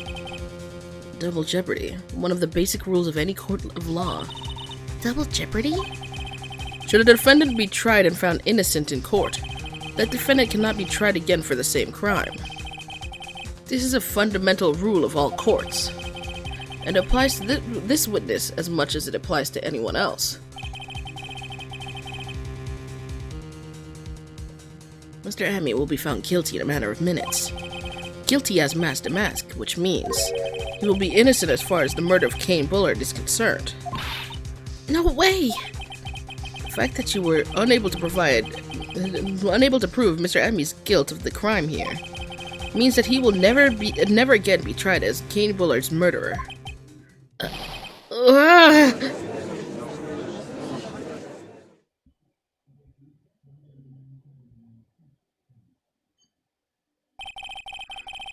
Double jeopardy. One of the basic rules of any court of law. Double jeopardy? Should a defendant be tried and found innocent in court, that defendant cannot be tried again for the same crime. This is a fundamental rule of all courts, and applies to this witness as much as it applies to anyone else. Mr. Atmey will be found guilty in a matter of minutes. Guilty as Master Mask, which means he will be innocent as far as the murder of Kane Bullard is concerned. No way! The fact that you were unable to prove Mr. Atmey's guilt of the crime here means that he will never again be tried as Kane Bullard's murderer.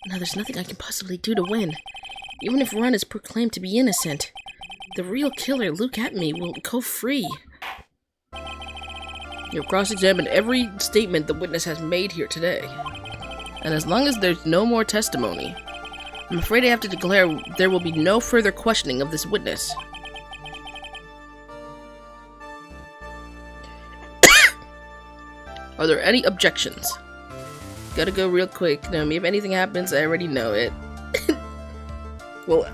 Now there's nothing I can possibly do to win. Even if Ron is proclaimed to be innocent, the real killer, Luke Atmey, will go free. You've cross-examined every statement the witness has made here today. And as long as there's no more testimony, I'm afraid I have to declare there will be no further questioning of this witness. Are there any objections? Gotta go real quick. No, if anything happens, I already know it. Well,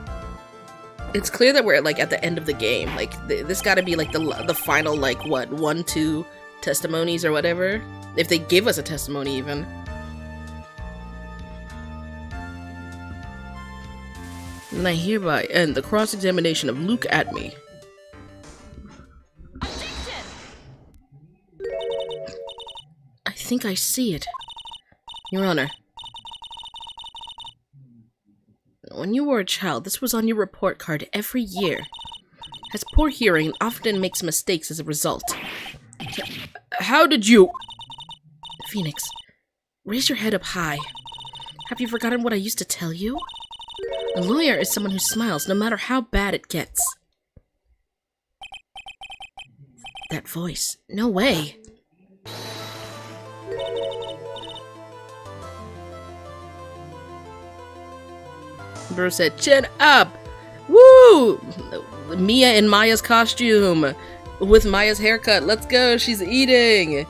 it's clear that we're like at the end of the game. Like this gotta be like the final like what 1-2 testimonies or whatever. If they give us a testimony even. And I hereby end the cross-examination of Luke Atmey. I think I see it. Your Honor, when you were a child, this was on your report card every year. Has poor hearing and often makes mistakes as a result. How did you... Phoenix, raise your head up high. Have you forgotten what I used to tell you? A lawyer is someone who smiles no matter how bad it gets. That voice. No way. Bro said, chin up! Woo! Mia in Maya's costume. With Maya's haircut. Let's go. She's eating.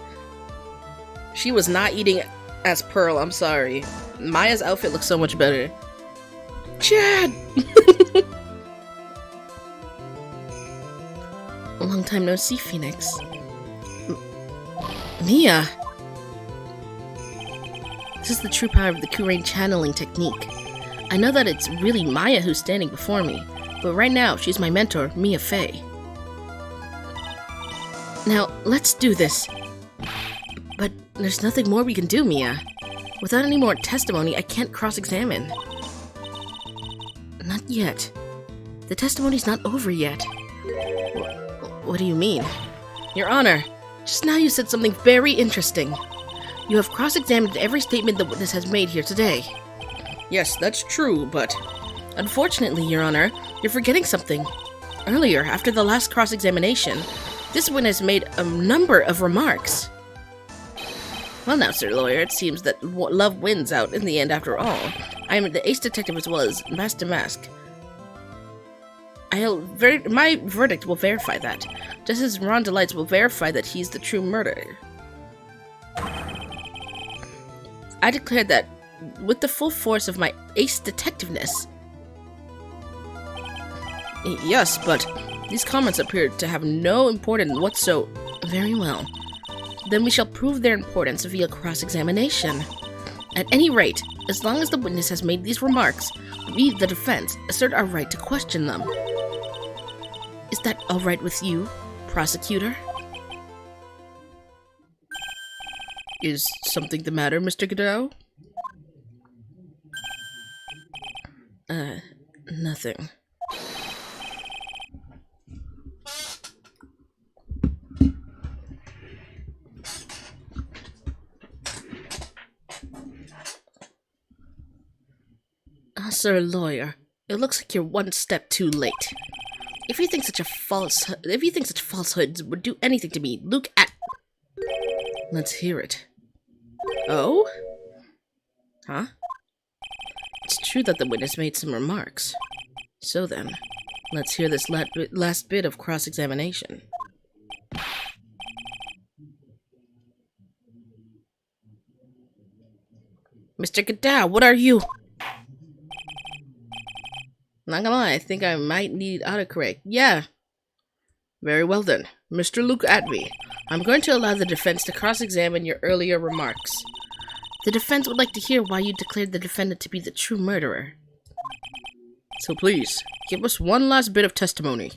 She was not eating as Pearl. I'm sorry. Maya's outfit looks so much better. Chad! Long time no see, Phoenix. Mia! This is the true power of the Kurain channeling technique. I know that it's really Maya who's standing before me, but right now she's my mentor, Mia Fey. Now, let's do this. But there's nothing more we can do, Mia. Without any more testimony, I can't cross-examine. Not yet. The testimony's not over yet. What do you mean? Your Honor, just now you said something very interesting. You have cross-examined every statement the witness has made here today. Yes, that's true, but... Unfortunately, Your Honor, you're forgetting something. Earlier, after the last cross-examination, this witness made a number of remarks. Well now, Sir Lawyer, it seems that love wins out in the end after all. I am the ace detective as well as Master Mask. My verdict will verify that, just as Ron Delights will verify that he's the true murderer. I declare that with the full force of my ace detectiveness. Yes, but these comments appear to have no importance whatsoever. Very well. Then we shall prove their importance via cross-examination. At any rate, as long as the witness has made these remarks, we, the defense, assert our right to question them. Is that all right with you, prosecutor? Is something the matter, Mr. Godot? Nothing. Sir Lawyer, it looks like you're one step too late. If you think such falsehoods would do anything to me, look at... Let's hear it. Oh? Huh? It's true that the witness made some remarks. So then, let's hear this last bit of cross-examination. Mr. Godot, what are you... Not gonna lie, I think I might need autocorrect. Yeah. Very well then. Mr. Look at me. I'm going to allow the defense to cross-examine your earlier remarks. The defense would like to hear why you declared the defendant to be the true murderer. So please, give us one last bit of testimony.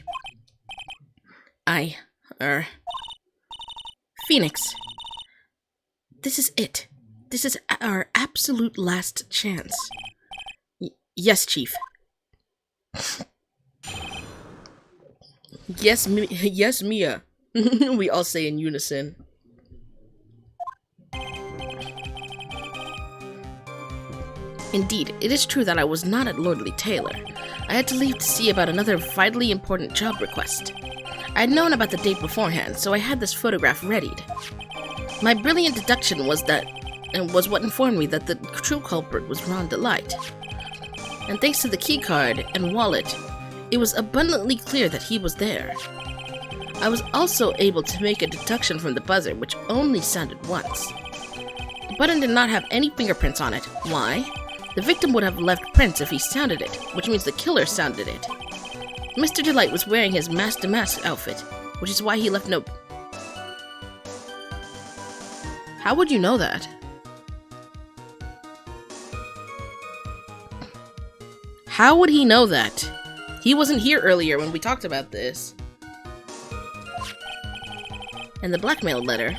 Phoenix. This is it. This is our absolute last chance. Yes, Chief. Yes, yes, Mia. We all say in unison. Indeed, it is true that I was not at Lordly Taylor. I had to leave to see about another vitally important job request. I had known about the date beforehand, so I had this photograph readied. My brilliant deduction was what informed me that the true culprit was Ron Delight. And thanks to the keycard and wallet, it was abundantly clear that he was there. I was also able to make a deduction from the buzzer, which only sounded once. The button did not have any fingerprints on it. Why? The victim would have left prints if he sounded it, which means the killer sounded it. Mr. Delight was wearing his Master Mask outfit, which is why he left no... How would you know that? How would he know that? He wasn't here earlier when we talked about this. In the blackmail letter,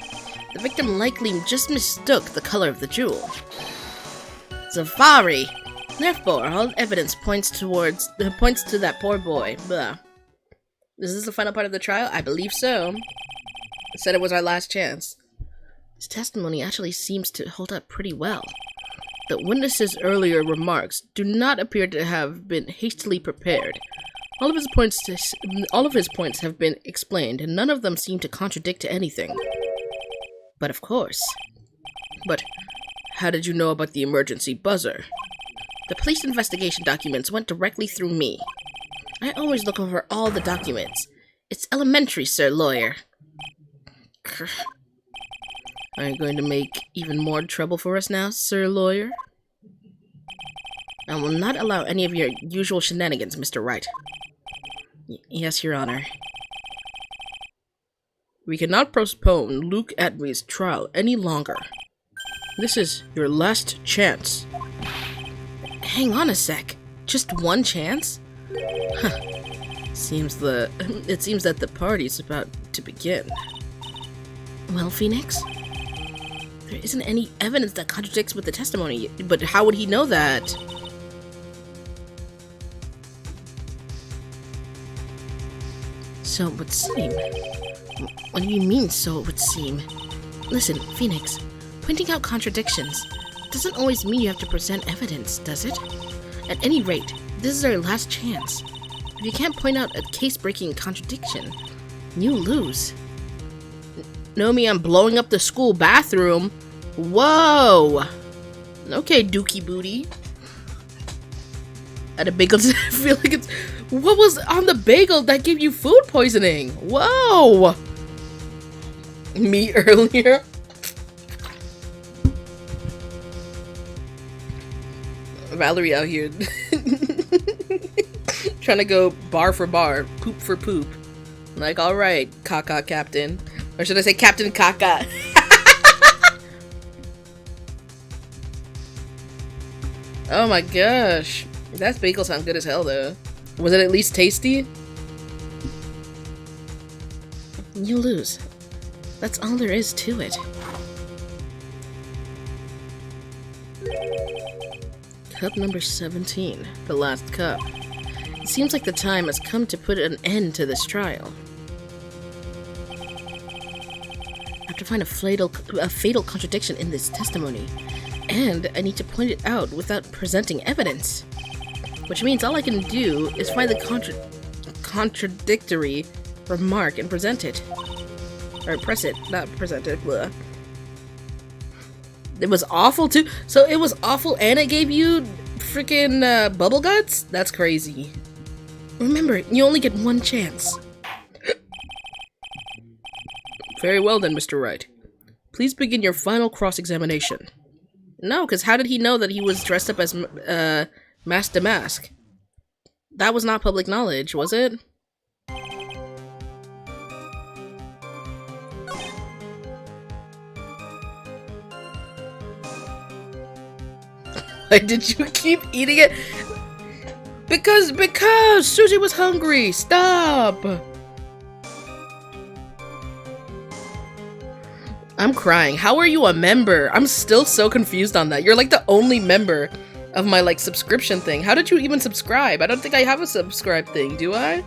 the victim likely just mistook the color of the jewel. Safari! Therefore, all evidence points to that poor boy. Blah. Is this the final part of the trial? I believe so. It said it was our last chance. His testimony actually seems to hold up pretty well. The witness's earlier remarks do not appear to have been hastily prepared. All of his points have been explained, and none of them seem to contradict anything. But of course. But how did you know about the emergency buzzer? The police investigation documents went directly through me. I always look over all the documents. It's elementary, Sir Lawyer. Are you going to make even more trouble for us now, Sir Lawyer? I will not allow any of your usual shenanigans, Mr. Wright. Yes, Your Honor. We cannot postpone Luke Atmy's trial any longer. This is your last chance. Hang on a sec. Just one chance? It seems that the party's about to begin. Well, Phoenix? There isn't any evidence that contradicts with the testimony. But how would he know that? So it would seem. What do you mean, so it would seem? Listen, Phoenix, pointing out contradictions doesn't always mean you have to present evidence, does it? At any rate, this is our last chance. If you can't point out a case-breaking contradiction, you lose. Know me, I'm blowing up the school bathroom. Whoa! Okay, Dookie Booty. At a bagel, I feel like it's... What was on the bagel that gave you food poisoning? Whoa! Me earlier? Valerie out here trying to go bar for bar, poop for poop. Like, alright, caca captain. Or should I say Captain Caca? Oh my gosh. That bagel sounds good as hell though. Was it at least tasty? You lose. That's all there is to it. Cup number 17, the last cup. It seems like the time has come to put an end to this trial. I have to find a fatal contradiction in this testimony, and I need to point it out without presenting evidence. Which means all I can do is find the contradictory remark and present it. Or press it, not present it. Blah. It was awful too. So it was awful and it gave you freaking bubble guts? That's crazy. Remember, you only get one chance. Very well then, Mr. Wright. Please begin your final cross-examination. No, because how did he know that he was dressed up as Mask to Mask? That was not public knowledge, was it? Why did you keep eating it? Because Susie was hungry. Stop. I'm crying. How are you a member? I'm still so confused on that. You're like the only member of my like subscription thing. How did you even subscribe? I don't think I have a subscribe thing, do I?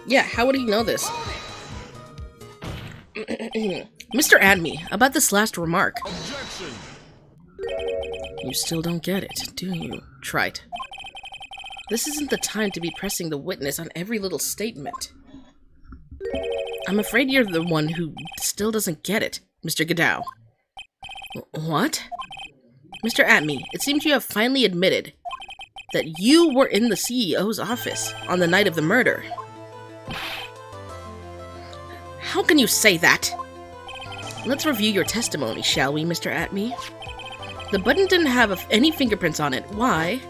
Yeah, how would he know this? Mr. Adme, about this last remark. Objection! You still don't get it, do you, Trite? This isn't the time to be pressing the witness on every little statement. I'm afraid you're the one who still doesn't get it, Mr. Godow. What? Mr. Atme, it seems you have finally admitted that you were in the CEO's office on the night of the murder. How can you say that? Let's review your testimony, shall we, Mr. Atme? The button didn't have any fingerprints on it. Why?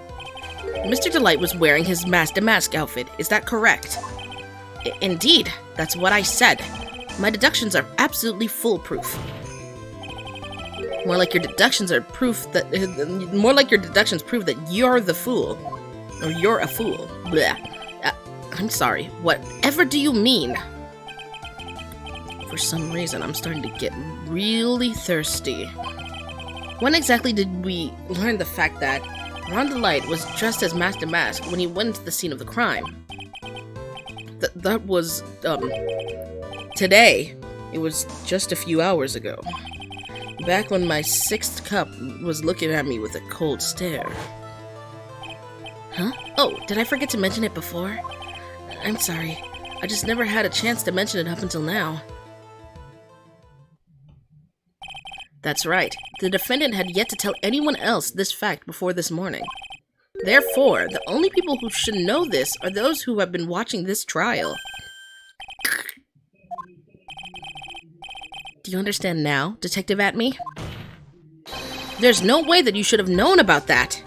Mr. Delight was wearing his mask-to-mask outfit. Is that correct? Indeed, that's what I said. My deductions are absolutely foolproof. More like your deductions prove that you're the fool. Or you're a fool. Blah. I'm sorry. Whatever do you mean? For some reason, I'm starting to get really thirsty. When exactly did we learn the fact that Ron Delight was dressed as Mask to Mask when he went to the scene of the crime? That was, today. It was just a few hours ago. Back when my sixth cup was looking at me with a cold stare. Huh? Oh, did I forget to mention it before? I'm sorry. I just never had a chance to mention it up until now. That's right. The defendant had yet to tell anyone else this fact before this morning. Therefore, the only people who should know this are those who have been watching this trial. Do you understand now, Detective Atme? There's no way that you should have known about that.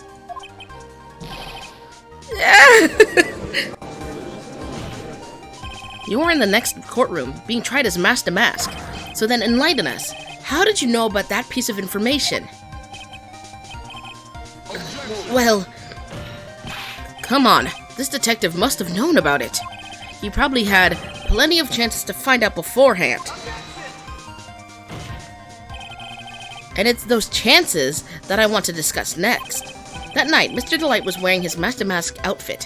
You were in the next courtroom, being tried as Master Mask. So then enlighten us. How did you know about that piece of information? Well, come on. This detective must have known about it. He probably had plenty of chances to find out beforehand. And it's those chances that I want to discuss next. That night, Mr. Delight was wearing his Master Mask outfit.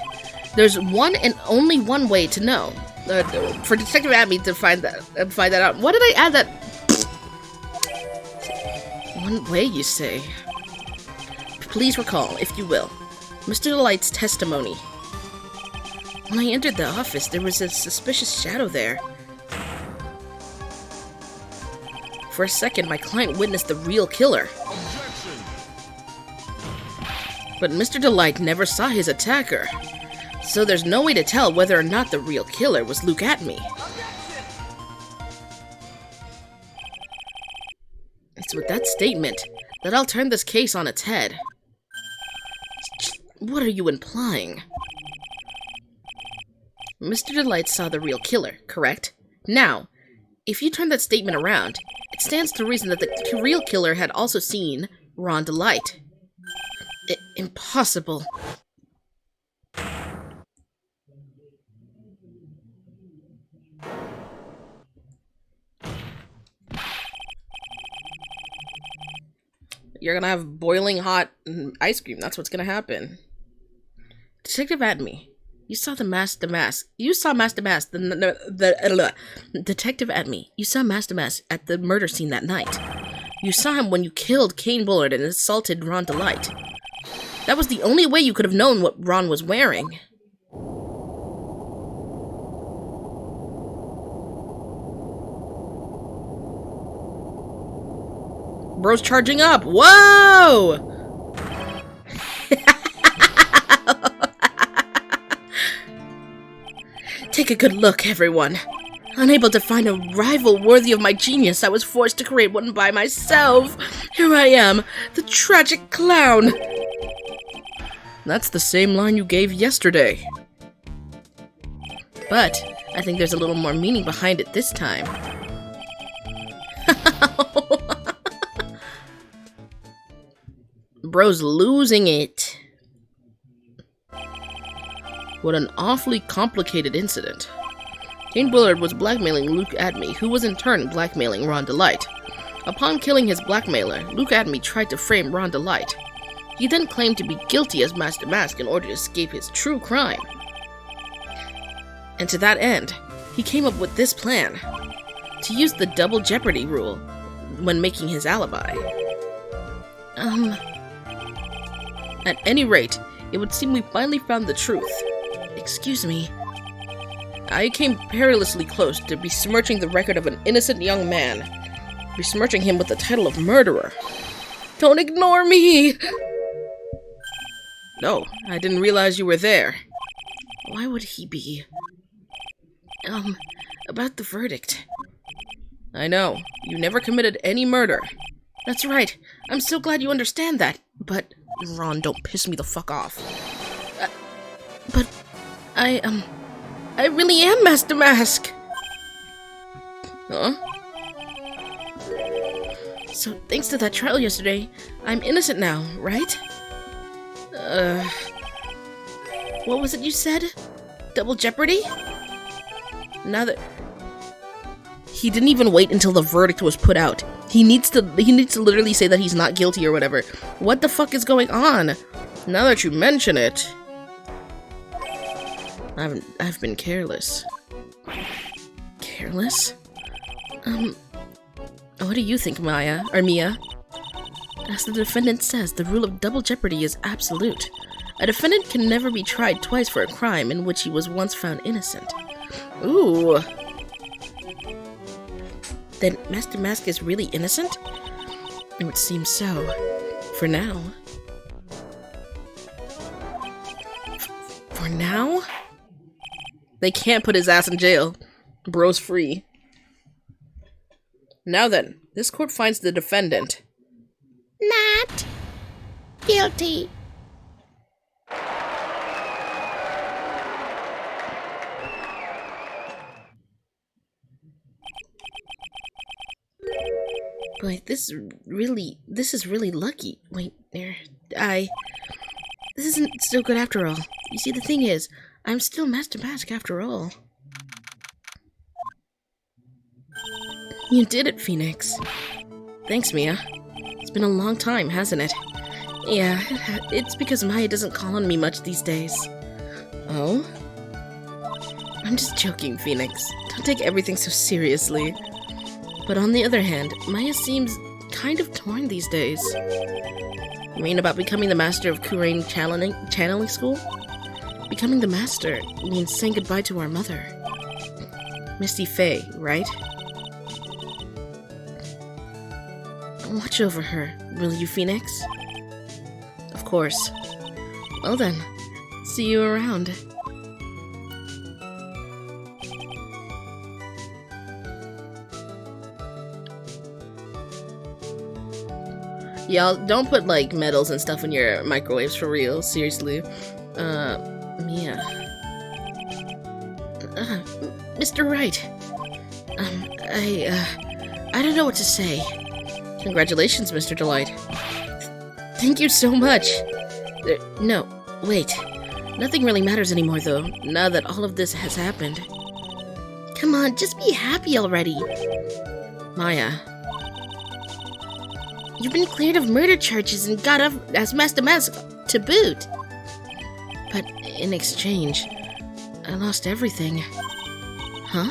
There's one and only one way to know. For Detective Atme to find that out. Why did I add that? One way, you say? Please recall, if you will, Mr. Delight's testimony. When I entered the office, there was a suspicious shadow there. For a second, my client witnessed the real killer. Objection! But Mr. Delight never saw his attacker. So there's no way to tell whether or not the real killer was Luke Atme. It's with that statement that I'll turn this case on its head. What are you implying? Mr. Delight saw the real killer, correct? Now, if you turn that statement around, it stands to reason that the real killer had also seen Ron Delight. Impossible. You're gonna have boiling hot ice cream. That's what's gonna happen. Detective Atme, you saw Master Mask. Detective Atme, you saw Master Mask at the murder scene that night. You saw him when you killed Kane Bullard and assaulted Ron Delight. That was the only way you could have known what Ron was wearing. Bro's charging up. Whoa! Take a good look, everyone. Unable to find a rival worthy of my genius, I was forced to create one by myself. Here I am, the tragic clown. That's the same line you gave yesterday. But I think there's a little more meaning behind it this time. Bro's losing it. What an awfully complicated incident. Kane Bullard was blackmailing Luke Atme, who was in turn blackmailing Ron Delight. Upon killing his blackmailer, Luke Atme tried to frame Ron Delight. He then claimed to be guilty as Master Mask in order to escape his true crime. And to that end, he came up with this plan. To use the double jeopardy rule when making his alibi. At any rate, it would seem we finally found the truth. Excuse me. I came perilously close to besmirching the record of an innocent young man. Besmirching him with the title of murderer. Don't ignore me! No, I didn't realize you were there. Why would he be? About the verdict. I know, you never committed any murder. That's right, I'm so glad you understand that, but... Ron, don't piss me the fuck off. But... I really am Master Mask! Huh? So, thanks to that trial yesterday, I'm innocent now, right? What was it you said? Double jeopardy? Now that... He didn't even wait until the verdict was put out. He needs to literally say that he's not guilty or whatever. What the fuck is going on? Now that you mention it... I've been careless. Careless? What do you think, Mia? As the defendant says, the rule of double jeopardy is absolute. A defendant can never be tried twice for a crime in which he was once found innocent. Ooh. Then Master Mask is really innocent? It would seem so. For now. For now? They can't put his ass in jail. Bro's free. Now then, this court finds the defendant Not guilty. Boy, this is really lucky. Wait, there. This isn't so good after all. You see, the thing is, I'm still Master Mask after all. You did it, Phoenix. Thanks, Mia. It's been a long time, hasn't it? Yeah, it's because Maya doesn't call on me much these days. Oh? I'm just joking, Phoenix. Don't take everything so seriously. But on the other hand, Maya seems kind of torn these days. You mean about becoming the master of Kurain channeling school? Becoming the master means saying goodbye to our mother. Misty Faye, right? Watch over her, will you, Phoenix? Of course. Well then, see you around. Y'all, don't put, like, metals and stuff in your microwaves for real, seriously. Mia. Mr. Wright. I don't know what to say. Congratulations, Mr. Delight. Thank you so much. No, wait. Nothing really matters anymore, though, now that all of this has happened. Come on, just be happy already. Maya. You've been cleared of murder charges and got up as Master Mask to boot. But in exchange, I lost everything. Huh?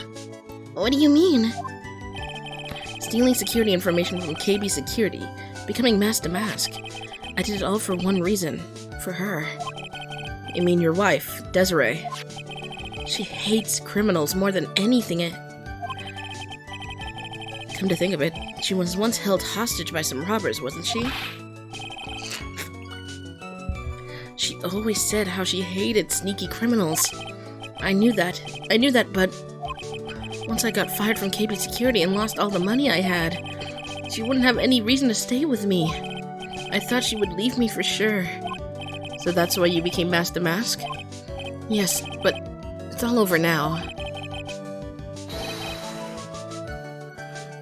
What do you mean? Stealing security information from KB Security, becoming Master Mask. I did it all for one reason. For her. I mean your wife, Desiree. She hates criminals more than anything. Come to think of it, she was once held hostage by some robbers, wasn't she? She always said how she hated sneaky criminals. I knew that, but once I got fired from KB Security and lost all the money I had, she wouldn't have any reason to stay with me. I thought she would leave me for sure. So that's why you became Master Mask? Yes, but it's all over now.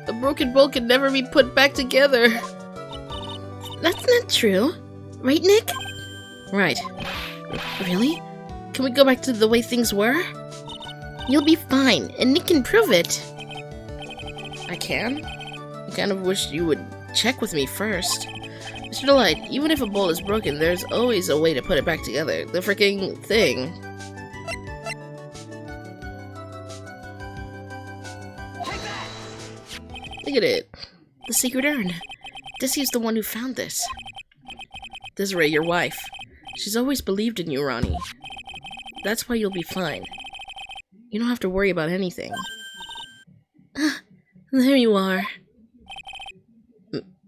A broken bowl can never be put back together. That's not true. Right, Nick? Right. Really? Can we go back to the way things were? You'll be fine, and Nick can prove it. I can? I kind of wish you would check with me first. Mr. Delight, even if a bowl is broken, there's always a way to put it back together. The freaking thing. Look at it. The secret urn. Desi is the one who found this. Desiree, your wife. She's always believed in you, Ronnie. That's why you'll be fine. You don't have to worry about anything. There you are.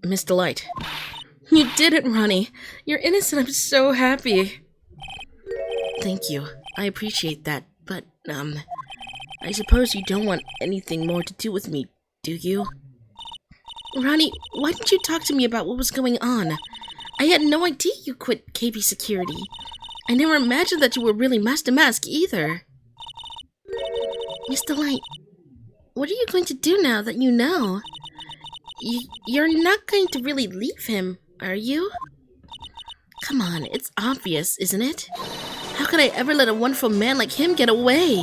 Miss Delight. You did it, Ronnie. You're innocent. I'm so happy. Thank you. I appreciate that, but, I suppose you don't want anything more to do with me, do you? Ronnie, why didn't you talk to me about what was going on? I had no idea you quit KB Security. I never imagined that you were really Master Mask either. Miss Delight, what are you going to do now that you know? You're not going to really leave him, are you? Come on, it's obvious, isn't it? How could I ever let a wonderful man like him get away?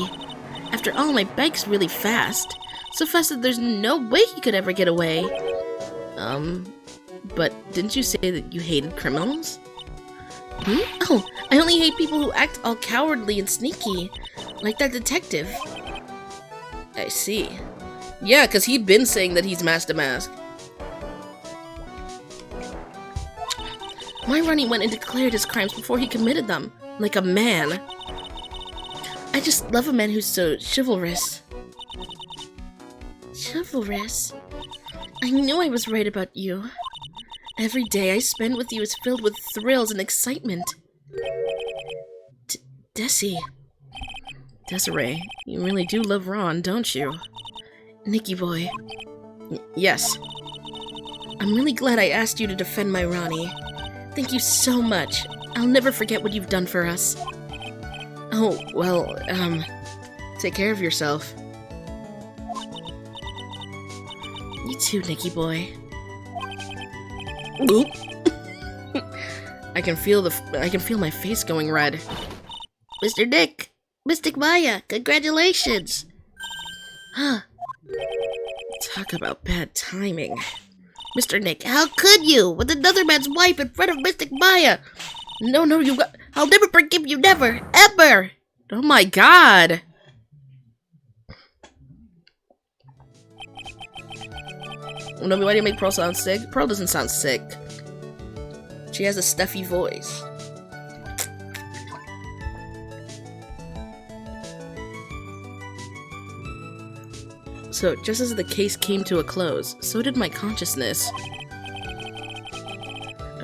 After all, my bike's really fast. So fast that there's no way he could ever get away. But didn't you say that you hated criminals? Oh, I only hate people who act all cowardly and sneaky. Like that detective. I see. Yeah, because he'd been saying that he's Master Mask. My Ronnie went and declared his crimes before he committed them. Like a man. I just love a man who's so chivalrous. Chivalrous? I knew I was right about you. Every day I spend with you is filled with thrills and excitement. Desi. Desiree, you really do love Ron, don't you? Nicky boy. Yes. I'm really glad I asked you to defend my Ronnie. Thank you so much. I'll never forget what you've done for us. Oh, well, take care of yourself. You too, Nicky boy. Oop. I can feel my face going red. Mr. Nick! Mystic Maya! Congratulations! Huh. Talk about bad timing. Mr. Nick, how could you? With another man's wife in front of Mystic Maya! No, I'll never forgive you, never! Ever! Oh my god! Nomi, why do you make Pearl sound sick? Pearl doesn't sound sick. She has a stuffy voice. So, just as the case came to a close, so did my consciousness.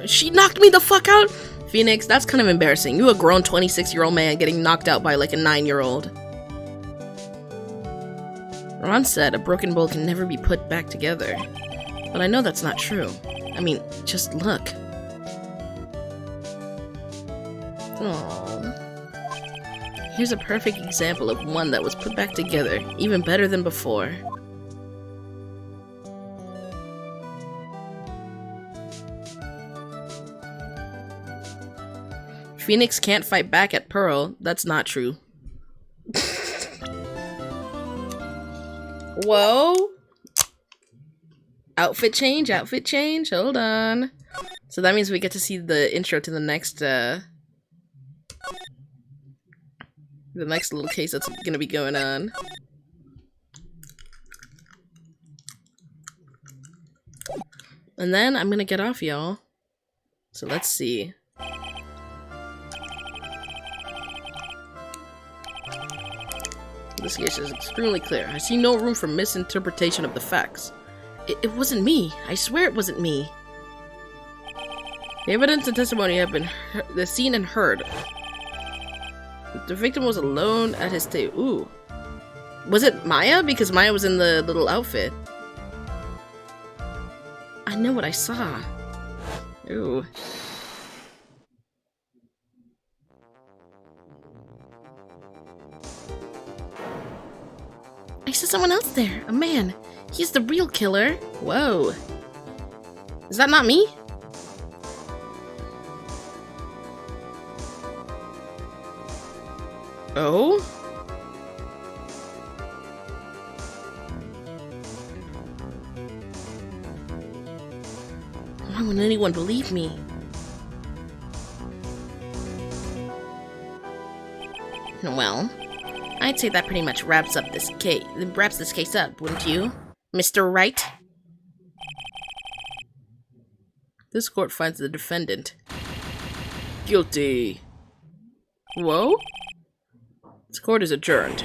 She knocked me the fuck out! Phoenix, that's kind of embarrassing. You a grown 26-year-old man getting knocked out by like a 9-year-old. Ron said a broken bowl can never be put back together. But I know that's not true. I mean, just look. Aww. Here's a perfect example of one that was put back together, even better than before. Phoenix can't fight back at Pearl. That's not true. Whoa! Outfit change, hold on. So that means we get to see the intro to the next little case that's gonna be going on. And then I'm gonna get off, y'all. So let's see. This case is extremely clear. I see no room for misinterpretation of the facts. It wasn't me. I swear it wasn't me. The evidence and testimony have been seen and heard. The victim was alone at his table. Ooh. Was it Maya? Because Maya was in the little outfit. I know what I saw. Ooh. I saw someone else there. A man. He's the real killer. Whoa. Is that not me? Oh? Why wouldn't anyone believe me? Well, I'd say that pretty much wraps this case up, wouldn't you, Mr. Wright? This court finds the defendant guilty. Whoa? This court is adjourned.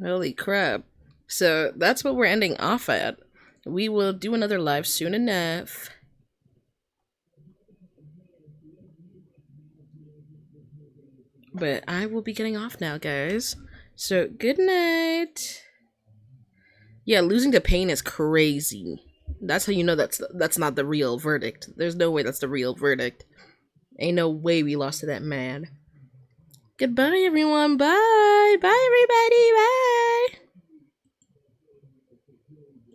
Holy crap. So that's what we're ending off at. We will do another live soon enough. But I will be getting off now, guys. So, good night. Yeah, losing to pain is crazy. That's how you know that's not the real verdict. There's no way that's the real verdict. Ain't no way we lost to that man. Goodbye, everyone. Bye. Bye, everybody. Bye.